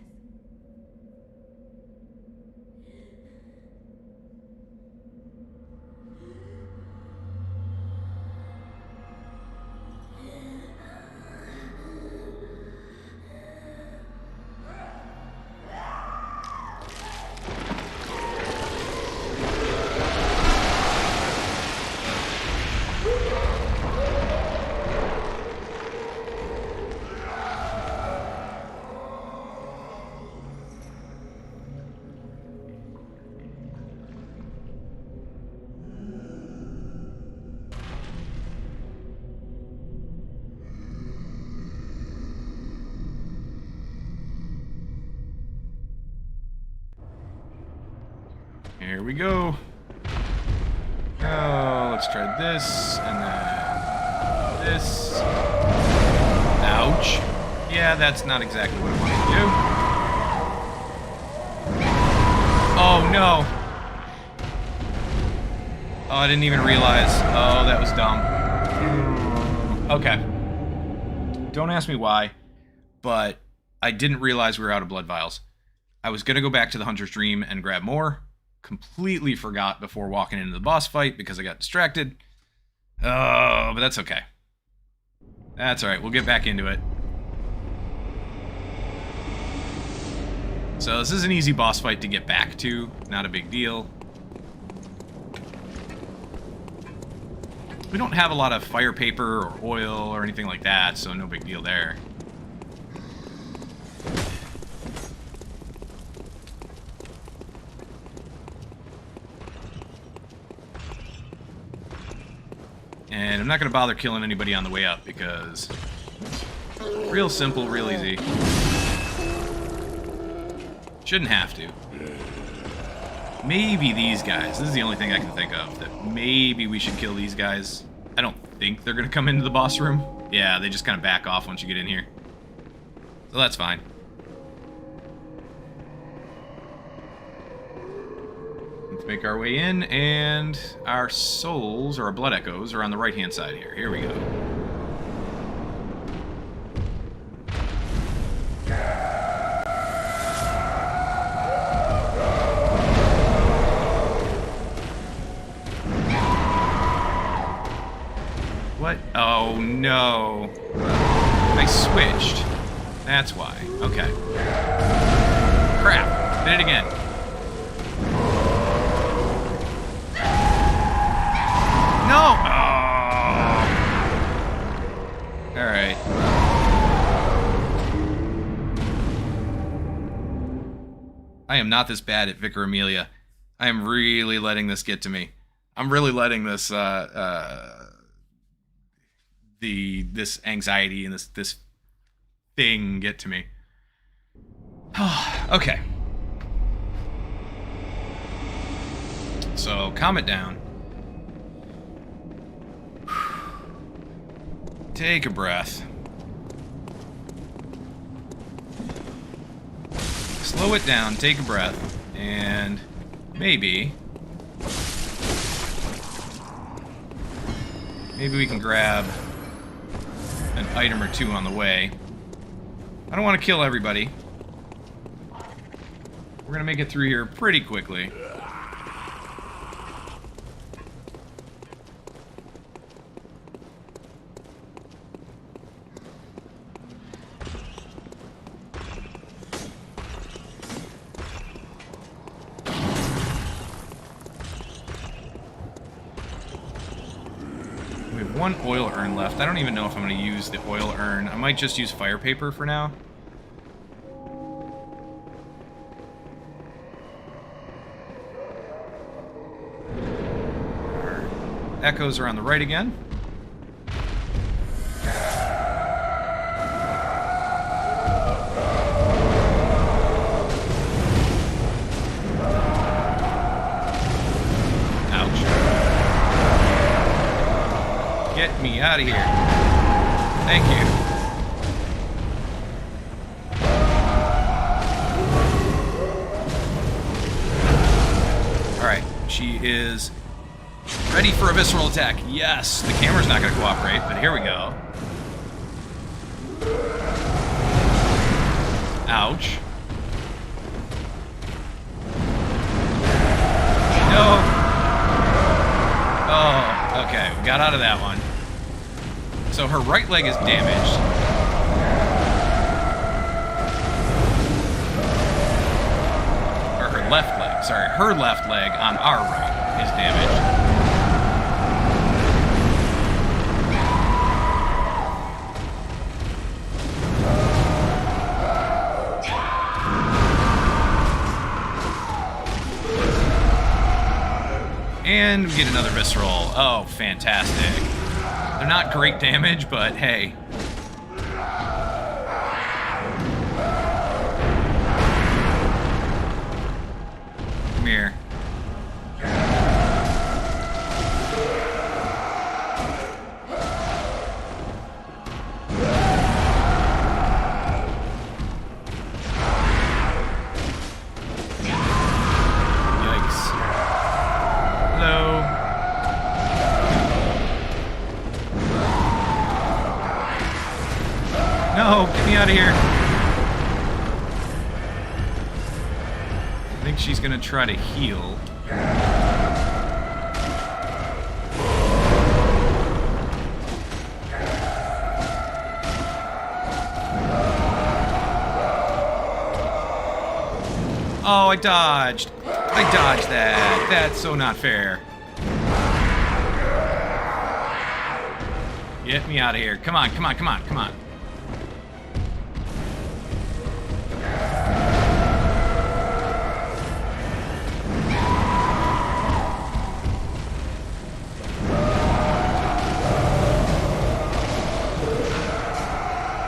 Here we go. Oh, let's try this, and then this. Ouch. Yeah, that's not exactly what I wanted to do. Oh, no. Oh, I didn't even realize. Oh, that was dumb. Okay. Don't ask me why, but I didn't realize we were out of blood vials. I was going to go back to the Hunter's Dream and grab more. Completely forgot before walking into the boss fight because I got distracted. Oh, but that's okay. That's alright, we'll get back into it. So this is an easy boss fight to get back to. Not a big deal. We don't have a lot of fire paper or oil or anything like that, so no big deal there. And I'm not going to bother killing anybody on the way up because real simple, real easy. Shouldn't have to. Maybe these guys. This is the only thing I can think of. That maybe we should kill these guys. I don't think they're going to come into the boss room. Yeah, they just kind of back off once you get in here. So that's fine. Let's make our way in, and our souls, or our blood echoes, are on the right-hand side here. Here we go. What? Oh, no. I switched. That's why. Okay. Crap. Did it again. No! Oh. Alright. I am not this bad at Vicar Amelia. I am really letting this get to me. I'm really letting this, this anxiety and this thing get to me. Okay. So calm it down. Take a breath. Slow it down, take a breath, and maybe we can grab an item or two on the way. I don't want to kill everybody. We're gonna make it through here pretty quickly. One oil urn left. I don't even know if I'm going to use the oil urn. I might just use fire paper for now. Our echoes are on the right again. Get me out of here. Thank you. Alright, she is ready for a visceral attack. Yes, the camera's not going to cooperate, but here we go. Ouch. No. Oh, okay, we got out of that one. So her right leg is damaged. Or her left leg. Sorry, her left leg on our right is damaged. And we get another visceral. Oh, fantastic. They're not great damage, but hey. Come here. Yikes. Hello. No, get me out of here. I think she's gonna try to heal. Oh, I dodged. I dodged that. That's so not fair. Get me out of here. Come on, come on, come on, come on.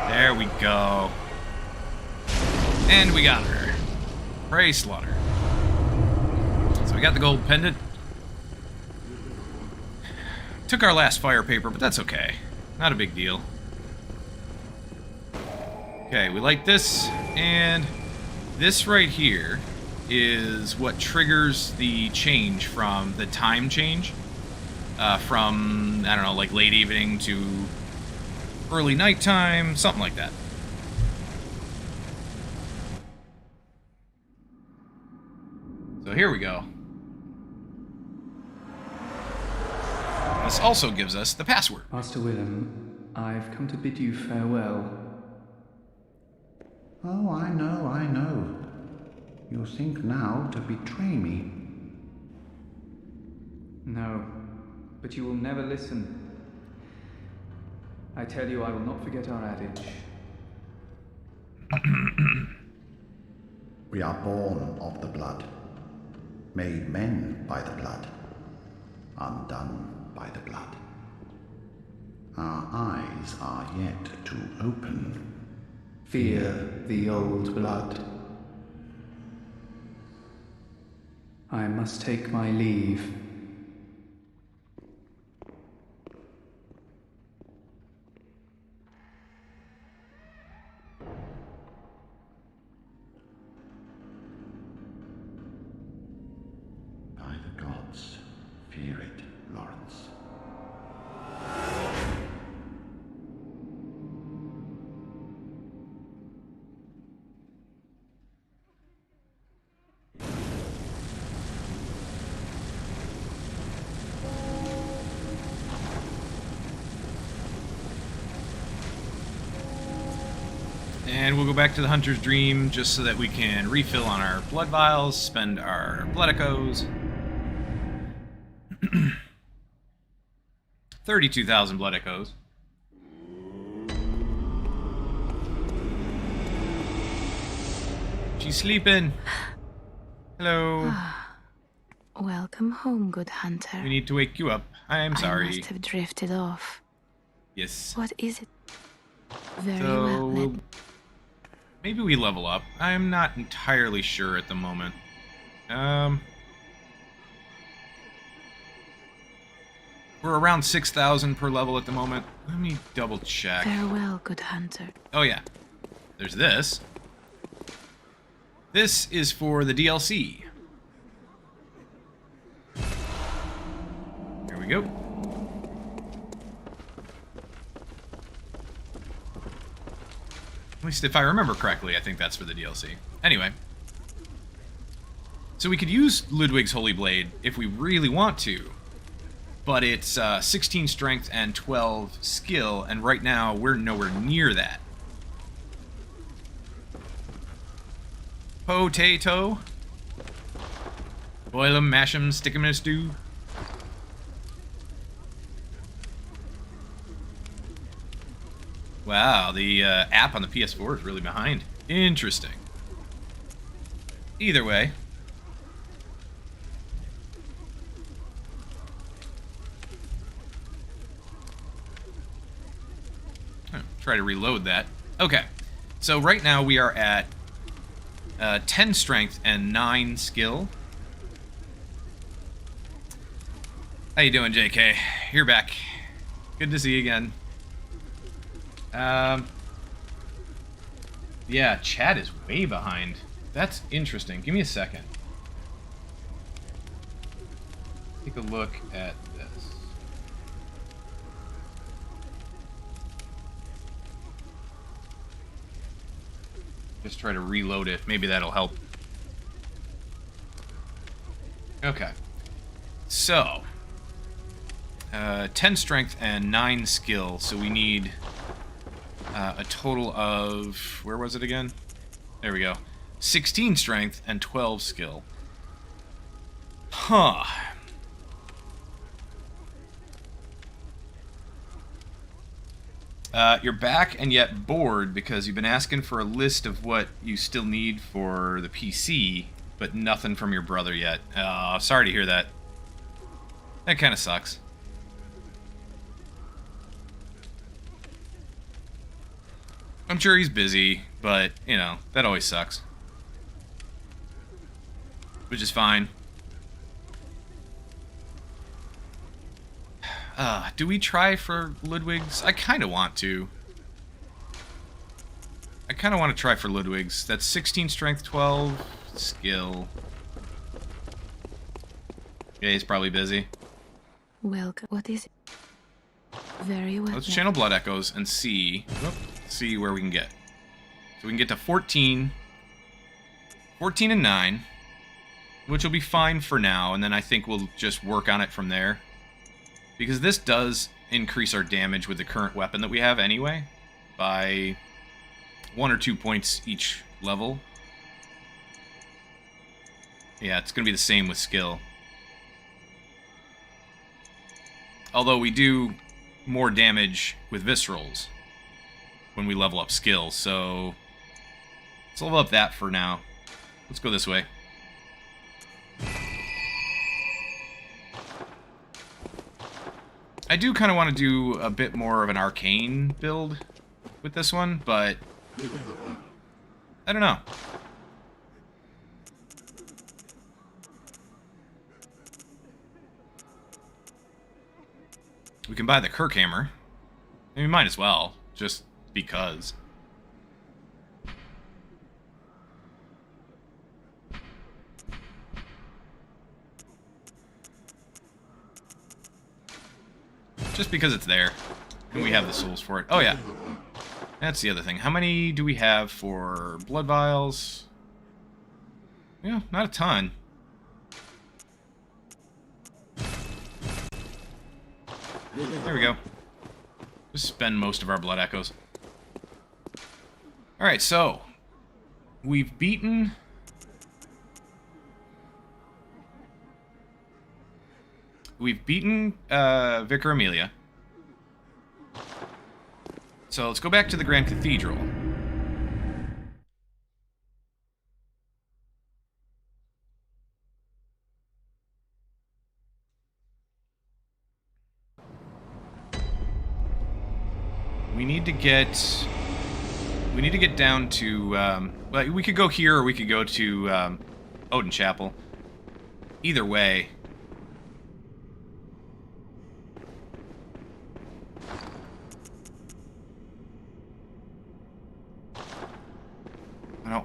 There we go. And we got her. Prey slaughter. So we got the gold pendant. Took our last fire paper, but that's okay. Not a big deal. Okay, we light this, and this right here is what triggers the change from the time change. From, I don't know, like late evening to early nighttime, something like that. So here we go. This also gives us the password. Master Willem, I've come to bid you farewell. Oh, I know. You think now to betray me. No, but you will never listen. I tell you, I will not forget our adage. We are born of the blood, made men by the blood, undone by the blood. Our eyes are yet to open. Fear the old blood. I must take my leave. By the gods, fear it, Lawrence. And we'll go back to the Hunter's Dream just so that we can refill on our blood vials, spend our blood echoes. 32,000 blood echoes. She's sleeping. Hello. Welcome home, good hunter. We need to wake you up. I'm sorry. I must have drifted off. Yes. What is it? Very So, well, then. maybe we level up. I'm not entirely sure at the moment. We're around 6,000 per level at the moment. Let me double check. Farewell, good hunter. Oh yeah. There's this. This is for the DLC. Here we go. At least if I remember correctly, I think that's for the DLC. Anyway. So we could use Ludwig's Holy Blade if we really want to. But it's 16 strength and 12 skill, and right now we're nowhere near that. Potato. Boil 'em, mash 'em, stick 'em in a stew. Wow, the app on the PS4 is really behind. Interesting. Either way. Try to reload that. Okay, so right now we are at 10 strength and 9 skill. How you doing, JK? You're back. Good to see you again. Yeah, chat is way behind. That's interesting. Give me a second. Take a look at this. Just try to reload it. Maybe that'll help. Okay. So, 10 strength and 9 skill. So we need a total of... Where was it again? There we go. 16 strength and 12 skill. Huh. You're back and yet bored because you've been asking for a list of what you still need for the PC, but nothing from your brother yet. Sorry to hear that. That kind of sucks. I'm sure he's busy, but, you know, that always sucks. Which is fine. Do we try for Ludwig's? I kind of want to. I kind of want to try for Ludwig's. That's 16 strength, 12 skill. Yeah, he's probably busy. Welcome. What is it? Very well. Let's channel blood echoes and see where we can get. So we can get to 14 and 9, which will be fine for now, and then I think we'll just work on it from there. Because this does increase our damage with the current weapon that we have anyway, by 1 or 2 points each level. Yeah, it's going to be the same with skill. Although we do more damage with viscerals when we level up skills, so let's level up that for now. Let's go this way. I do kind of want to do a bit more of an arcane build with this one, but I don't know. We can buy the Kirk hammer. And we might as well, just because. Just because it's there. And we have the souls for it. Oh, yeah. That's the other thing. How many do we have for blood vials? Yeah, not a ton. There we go. Just spend most of our blood echoes. Alright, so we've beaten Vicar Amelia. So let's go back to the Grand Cathedral. We need to get down to, well, we could go here or we could go to Odin Chapel. Either way.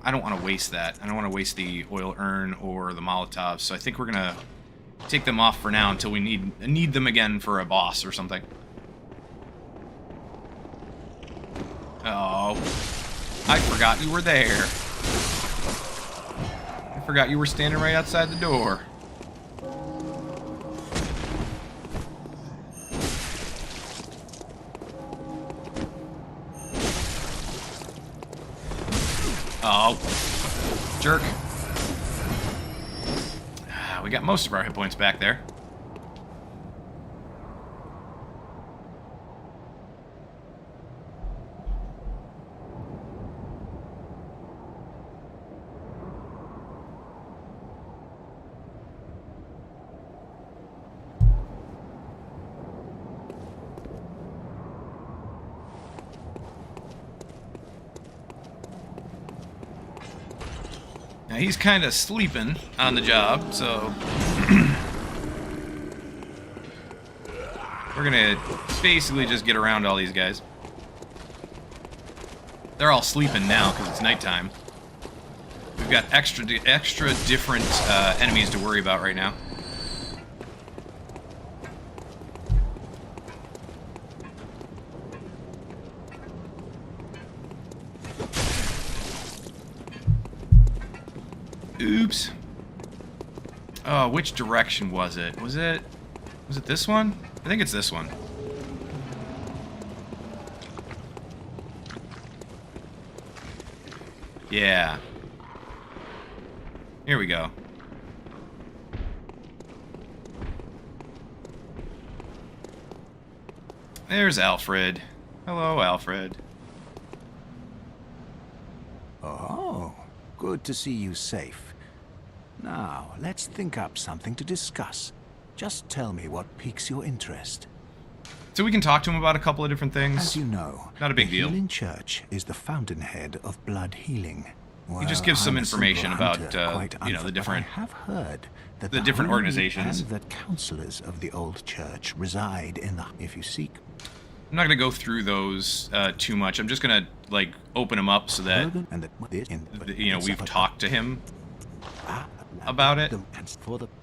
I don't want to waste that. I don't want to waste the oil urn or the Molotovs, so I think we're gonna take them off for now until we need them again for a boss or something. Oh, I forgot you were there. I forgot you were standing right outside the door. Oh, jerk. We got most of our hit points back there. Now he's kind of sleeping on the job, so we're gonna basically just get around all these guys. They're all sleeping now because it's nighttime. We've got extra different enemies to worry about right now. Oops. Oh, which direction was it? Was it this one? I think it's this one. Yeah. Here we go. There's Alfred. Hello, Alfred. Oh, good to see you safe. Now, let's think up something to discuss. Just tell me what piques your interest. So we can talk to him about a couple of different things. As you know, not a big deal. The Healing Church is the fountainhead of blood healing. He just gives some information about, you know, the different. I have heard that the different organizations. And that counselors of the old church reside in the. If you seek. I'm not going to go through those too much. I'm just going to, like, open them up so that, you know, we've talked to him about it.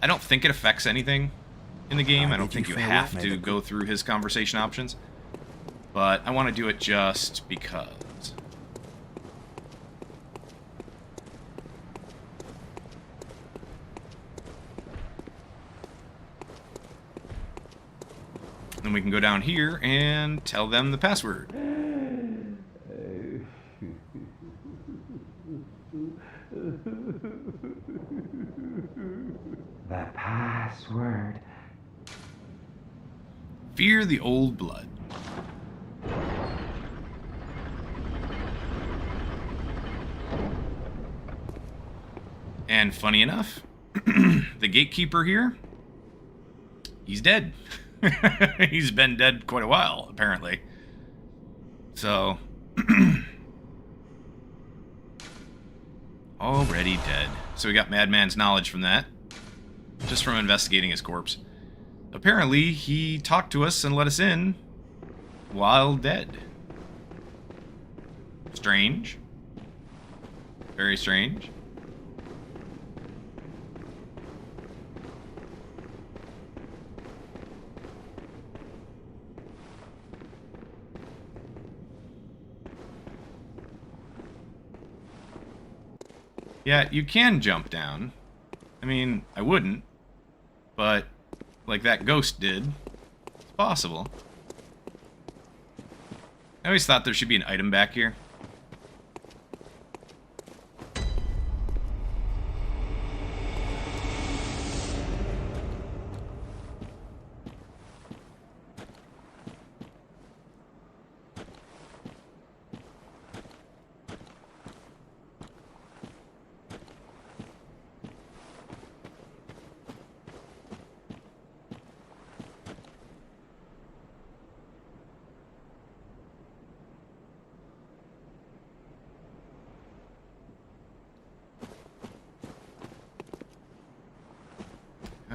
I don't think it affects anything in the game. I don't think you have to go through his conversation options. But I want to do it just because. Then we can go down here and tell them the password. The password. Fear the old blood. And funny enough, the gatekeeper here, he's dead. He's been dead quite a while, apparently. So, already dead. So we got Madman's knowledge from that, just from investigating his corpse. apparently he talked to us and let us in while dead. Strange. Very strange. Yeah, you can jump down. I mean, I wouldn't, but like that ghost did, it's possible. I always thought there should be an item back here.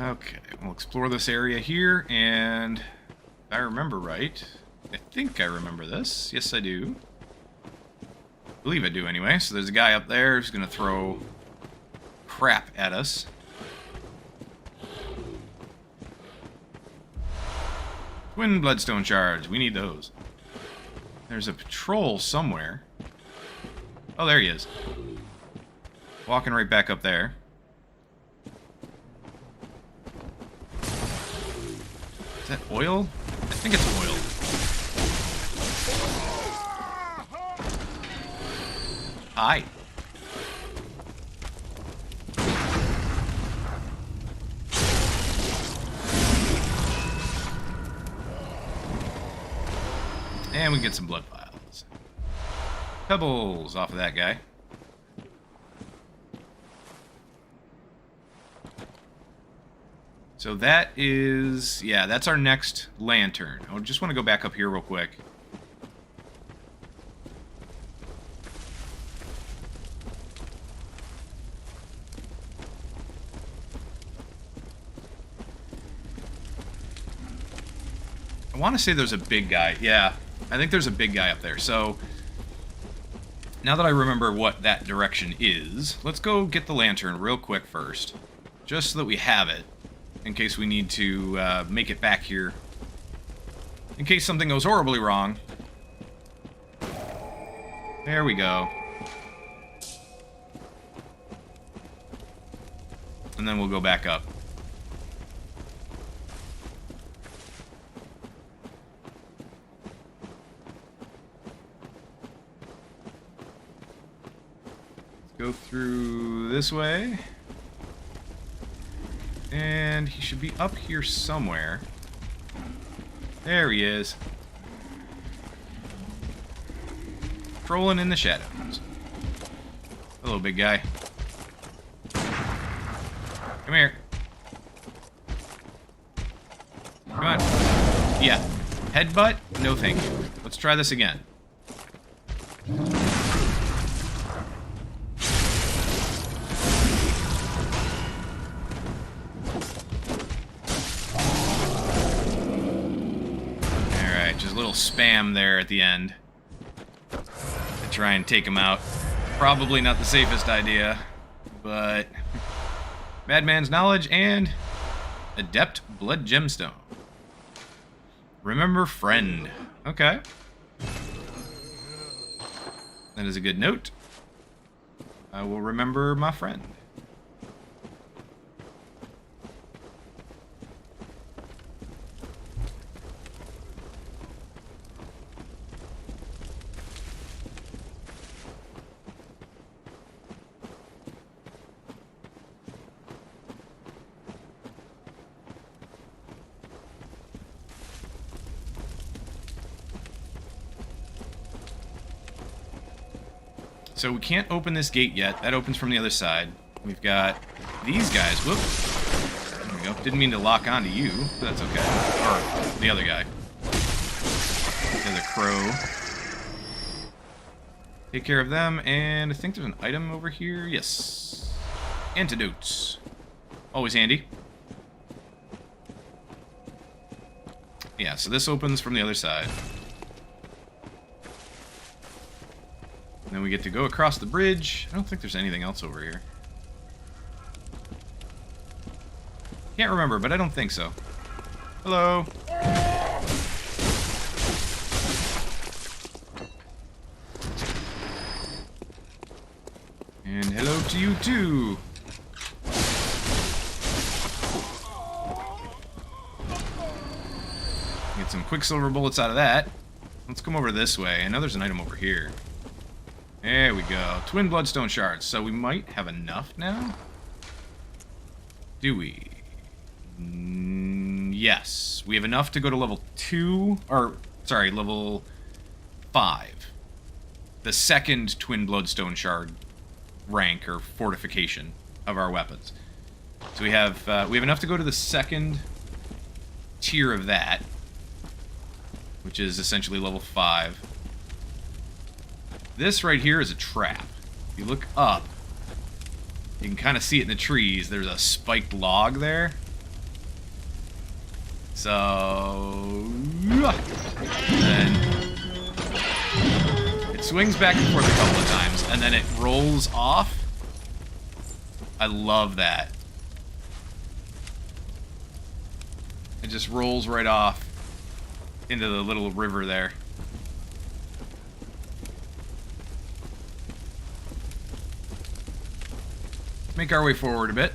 Okay, we'll explore this area here, and if I remember right, I think I remember this. Yes, I do. I believe I do anyway. So there's a guy up there who's going to throw crap at us. Twin Bloodstone Shards. We need those. There's a patrol somewhere. Oh, there he is. Walking right back up there. Is that oil? I think it's oil. Hi. And we get some blood vials. Pebbles off of that guy. So that is, yeah, that's our next lantern. I just want to go back up here real quick. I want to say there's a big guy. Yeah, I think there's a big guy up there. So now that I remember what that direction is, let's go get the lantern real quick first, just so that we have it. In case we need to make it back here. In case something goes horribly wrong. There we go. And then we'll go back up. Let's go through this way. And he should be up here somewhere. There he is. Trolling in the shadows. Hello, big guy. Come here. Come on. Yeah. Headbutt? No thank you. Let's try this again. Spam there at the end to try and take him out. Probably not the safest idea, but Madman's Knowledge and Adept Blood Gemstone. Remember friend. Okay. That is a good note. I will remember my friend. So we can't open this gate yet. That opens from the other side. We've got these guys. Whoop. There we go. Didn't mean to lock onto you. But that's okay. Or the other guy. The other crow. Take care of them. And I think there's an item over here. Yes. Antidotes. Always handy. Yeah, so this opens from the other side. And then we get to go across the bridge. I don't think there's anything else over here. Can't remember, but I don't think so. Hello. And hello to you too. Get some quicksilver bullets out of that. Let's come over this way. I know there's an item over here. There we go. Twin Bloodstone Shards. So we might have enough now? Do we? Yes. We have enough to go to level 2, or, sorry, level 5. The second Twin Bloodstone Shard rank, or fortification, of our weapons. So we have enough to go to the second tier of that, which is essentially level 5. This right here is a trap. If you look up, you can kind of see it in the trees. There's a spiked log there. So... then it swings back and forth a couple of times, and then it rolls off. I love that. It just rolls right off into the little river there. Make our way forward a bit.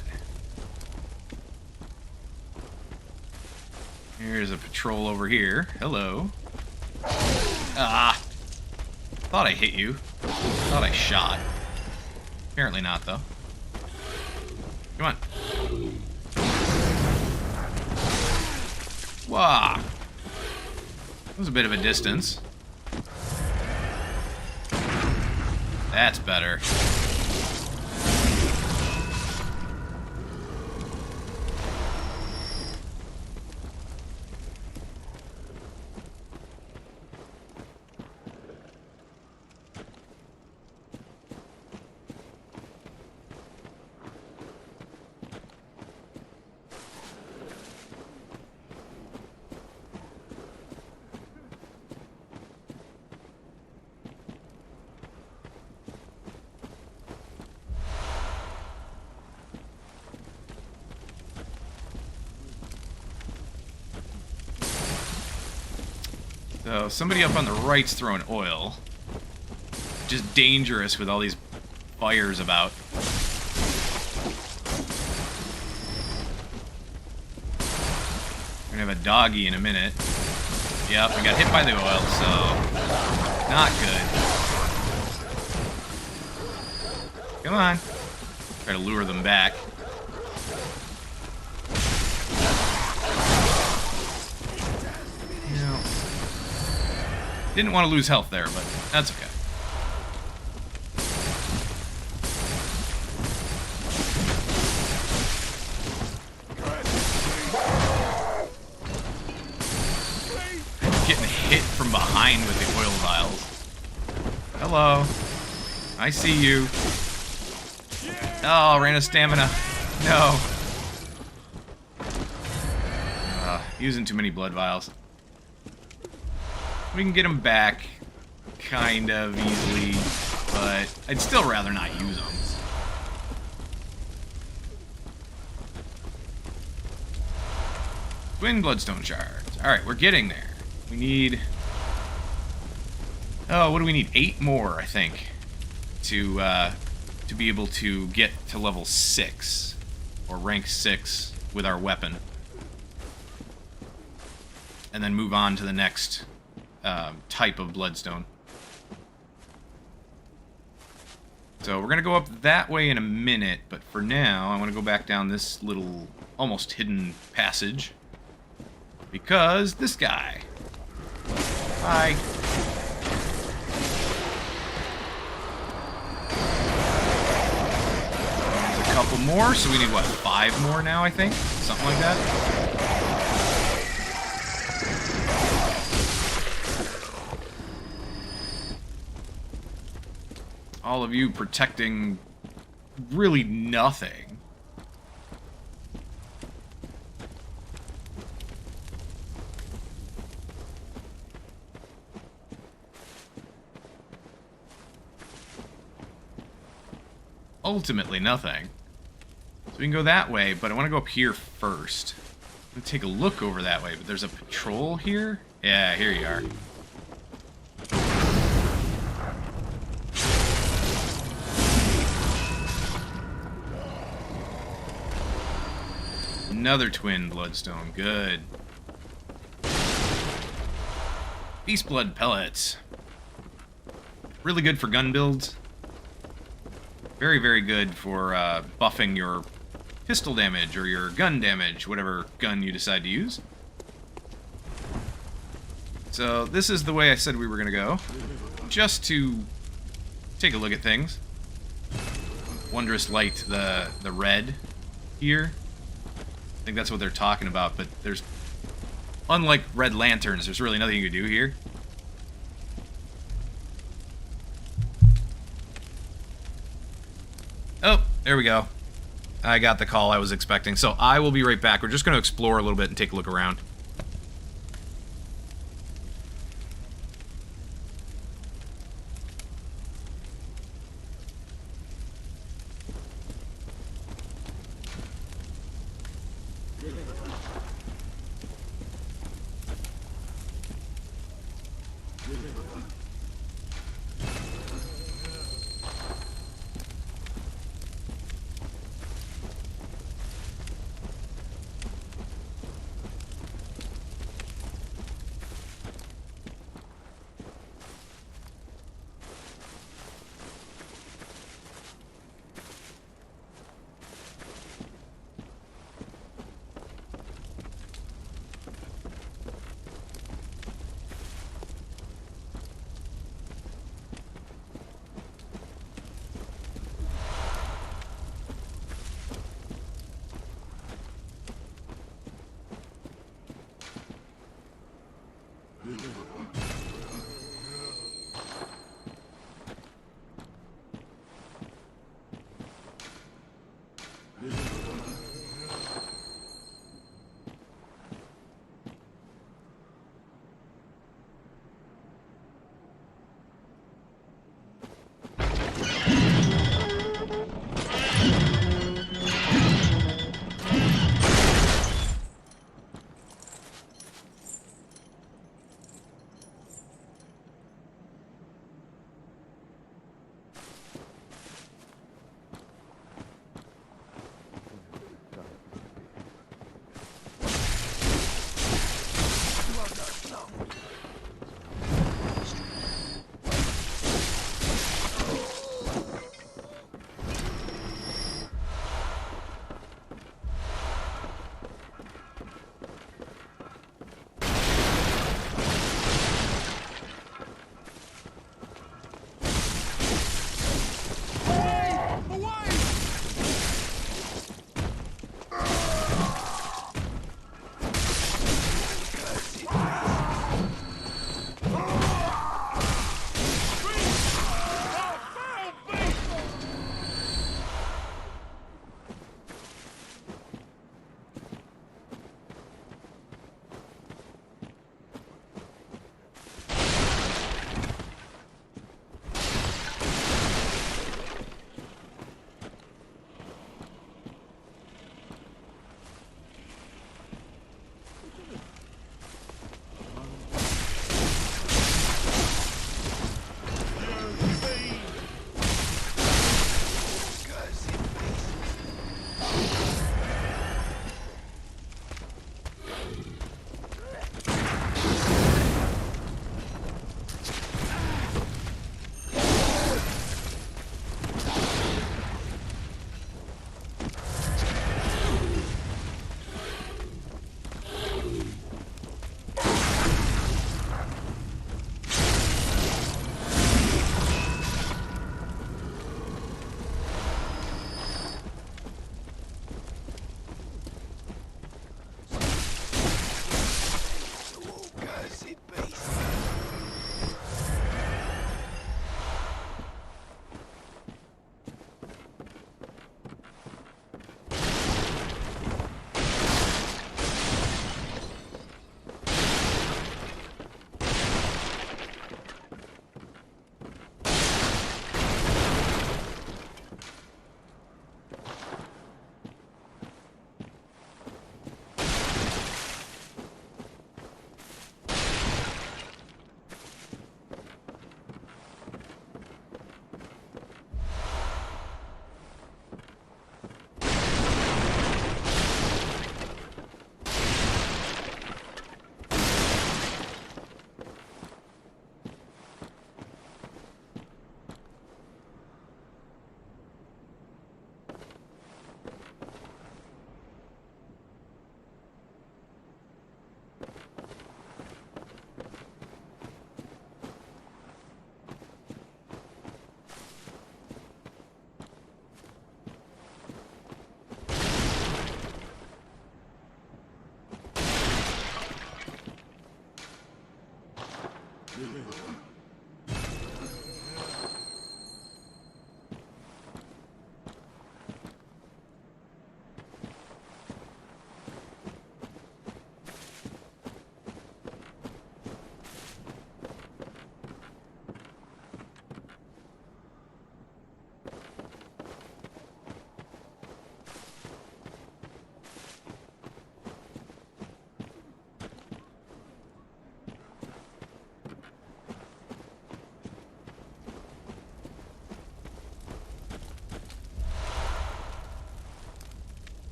Here's a patrol over here. Hello. Ah! Thought I hit you. Thought I shot. Apparently not, though. Come on. Wow. That was a bit of a distance. That's better. So, somebody up on the right's throwing oil. Just dangerous with all these fires about. We're gonna have a doggy in a minute. Yep, we got hit by the oil, so... not good. Come on. Try to lure them back. Didn't want to lose health there, but that's okay. Getting hit from behind with the oil vials. Hello. I see you. Oh, ran out of stamina. No. Using too many blood vials. We can get them back kind of easily, but I'd still rather not use them. Twin Bloodstone Shards. Alright, we're getting there. We need... oh, what do we need? 8 more, I think, to be able to get to level 6, or rank 6, with our weapon. And then move on to the next... type of bloodstone. So we're gonna go up that way in a minute, but for now I want to go back down this little almost hidden passage because this guy. Hi. There's a couple more, so we need what, 5 more now, I think? Something like that. All of you protecting really nothing. ultimately nothing. So we can go that way, but I want to go up here first. I'm going to take a look over that way, but there's a patrol here? Yeah, here you are. Another twin bloodstone. Good. Beast blood pellets. Really good for gun builds. Very, very good for buffing your pistol damage or your gun damage, whatever gun you decide to use. So this is the way I said we were going to go. Just to take a look at things. Wondrous light, the red here. I think that's what they're talking about, but there's... Unlike red lanterns, there's really nothing you can do here. Oh, there we go. I got the call I was expecting. So I will be right back. We're just going to explore a little bit and take a look around.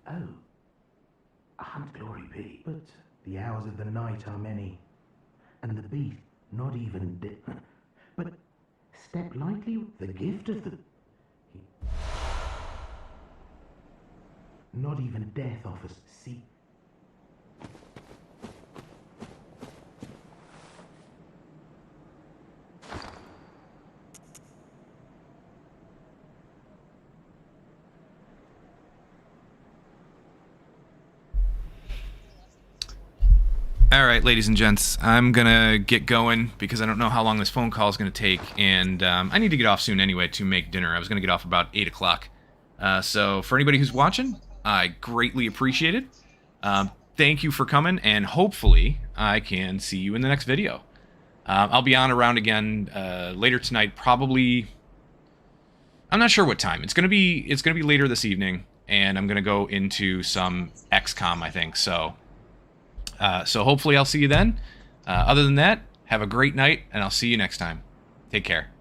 Oh, a hunt glory be, but the hours of the night are many, and the beast not even but step lightly, the gift of the... Not even death offers, see... All right, ladies and gents, I'm going to get going because I don't know how long this phone call is going to take, and I need to get off soon anyway to make dinner. I was going to get off about 8 o'clock. So for anybody who's watching, I greatly appreciate it. Thank you for coming, and hopefully I can see you in the next video. I'll be on around again later tonight, probably. I'm not sure what time. It's gonna be later this evening, and I'm gonna go into some XCOM, I think. So hopefully I'll see you then. Other than that, have a great night, and I'll see you next time. Take care.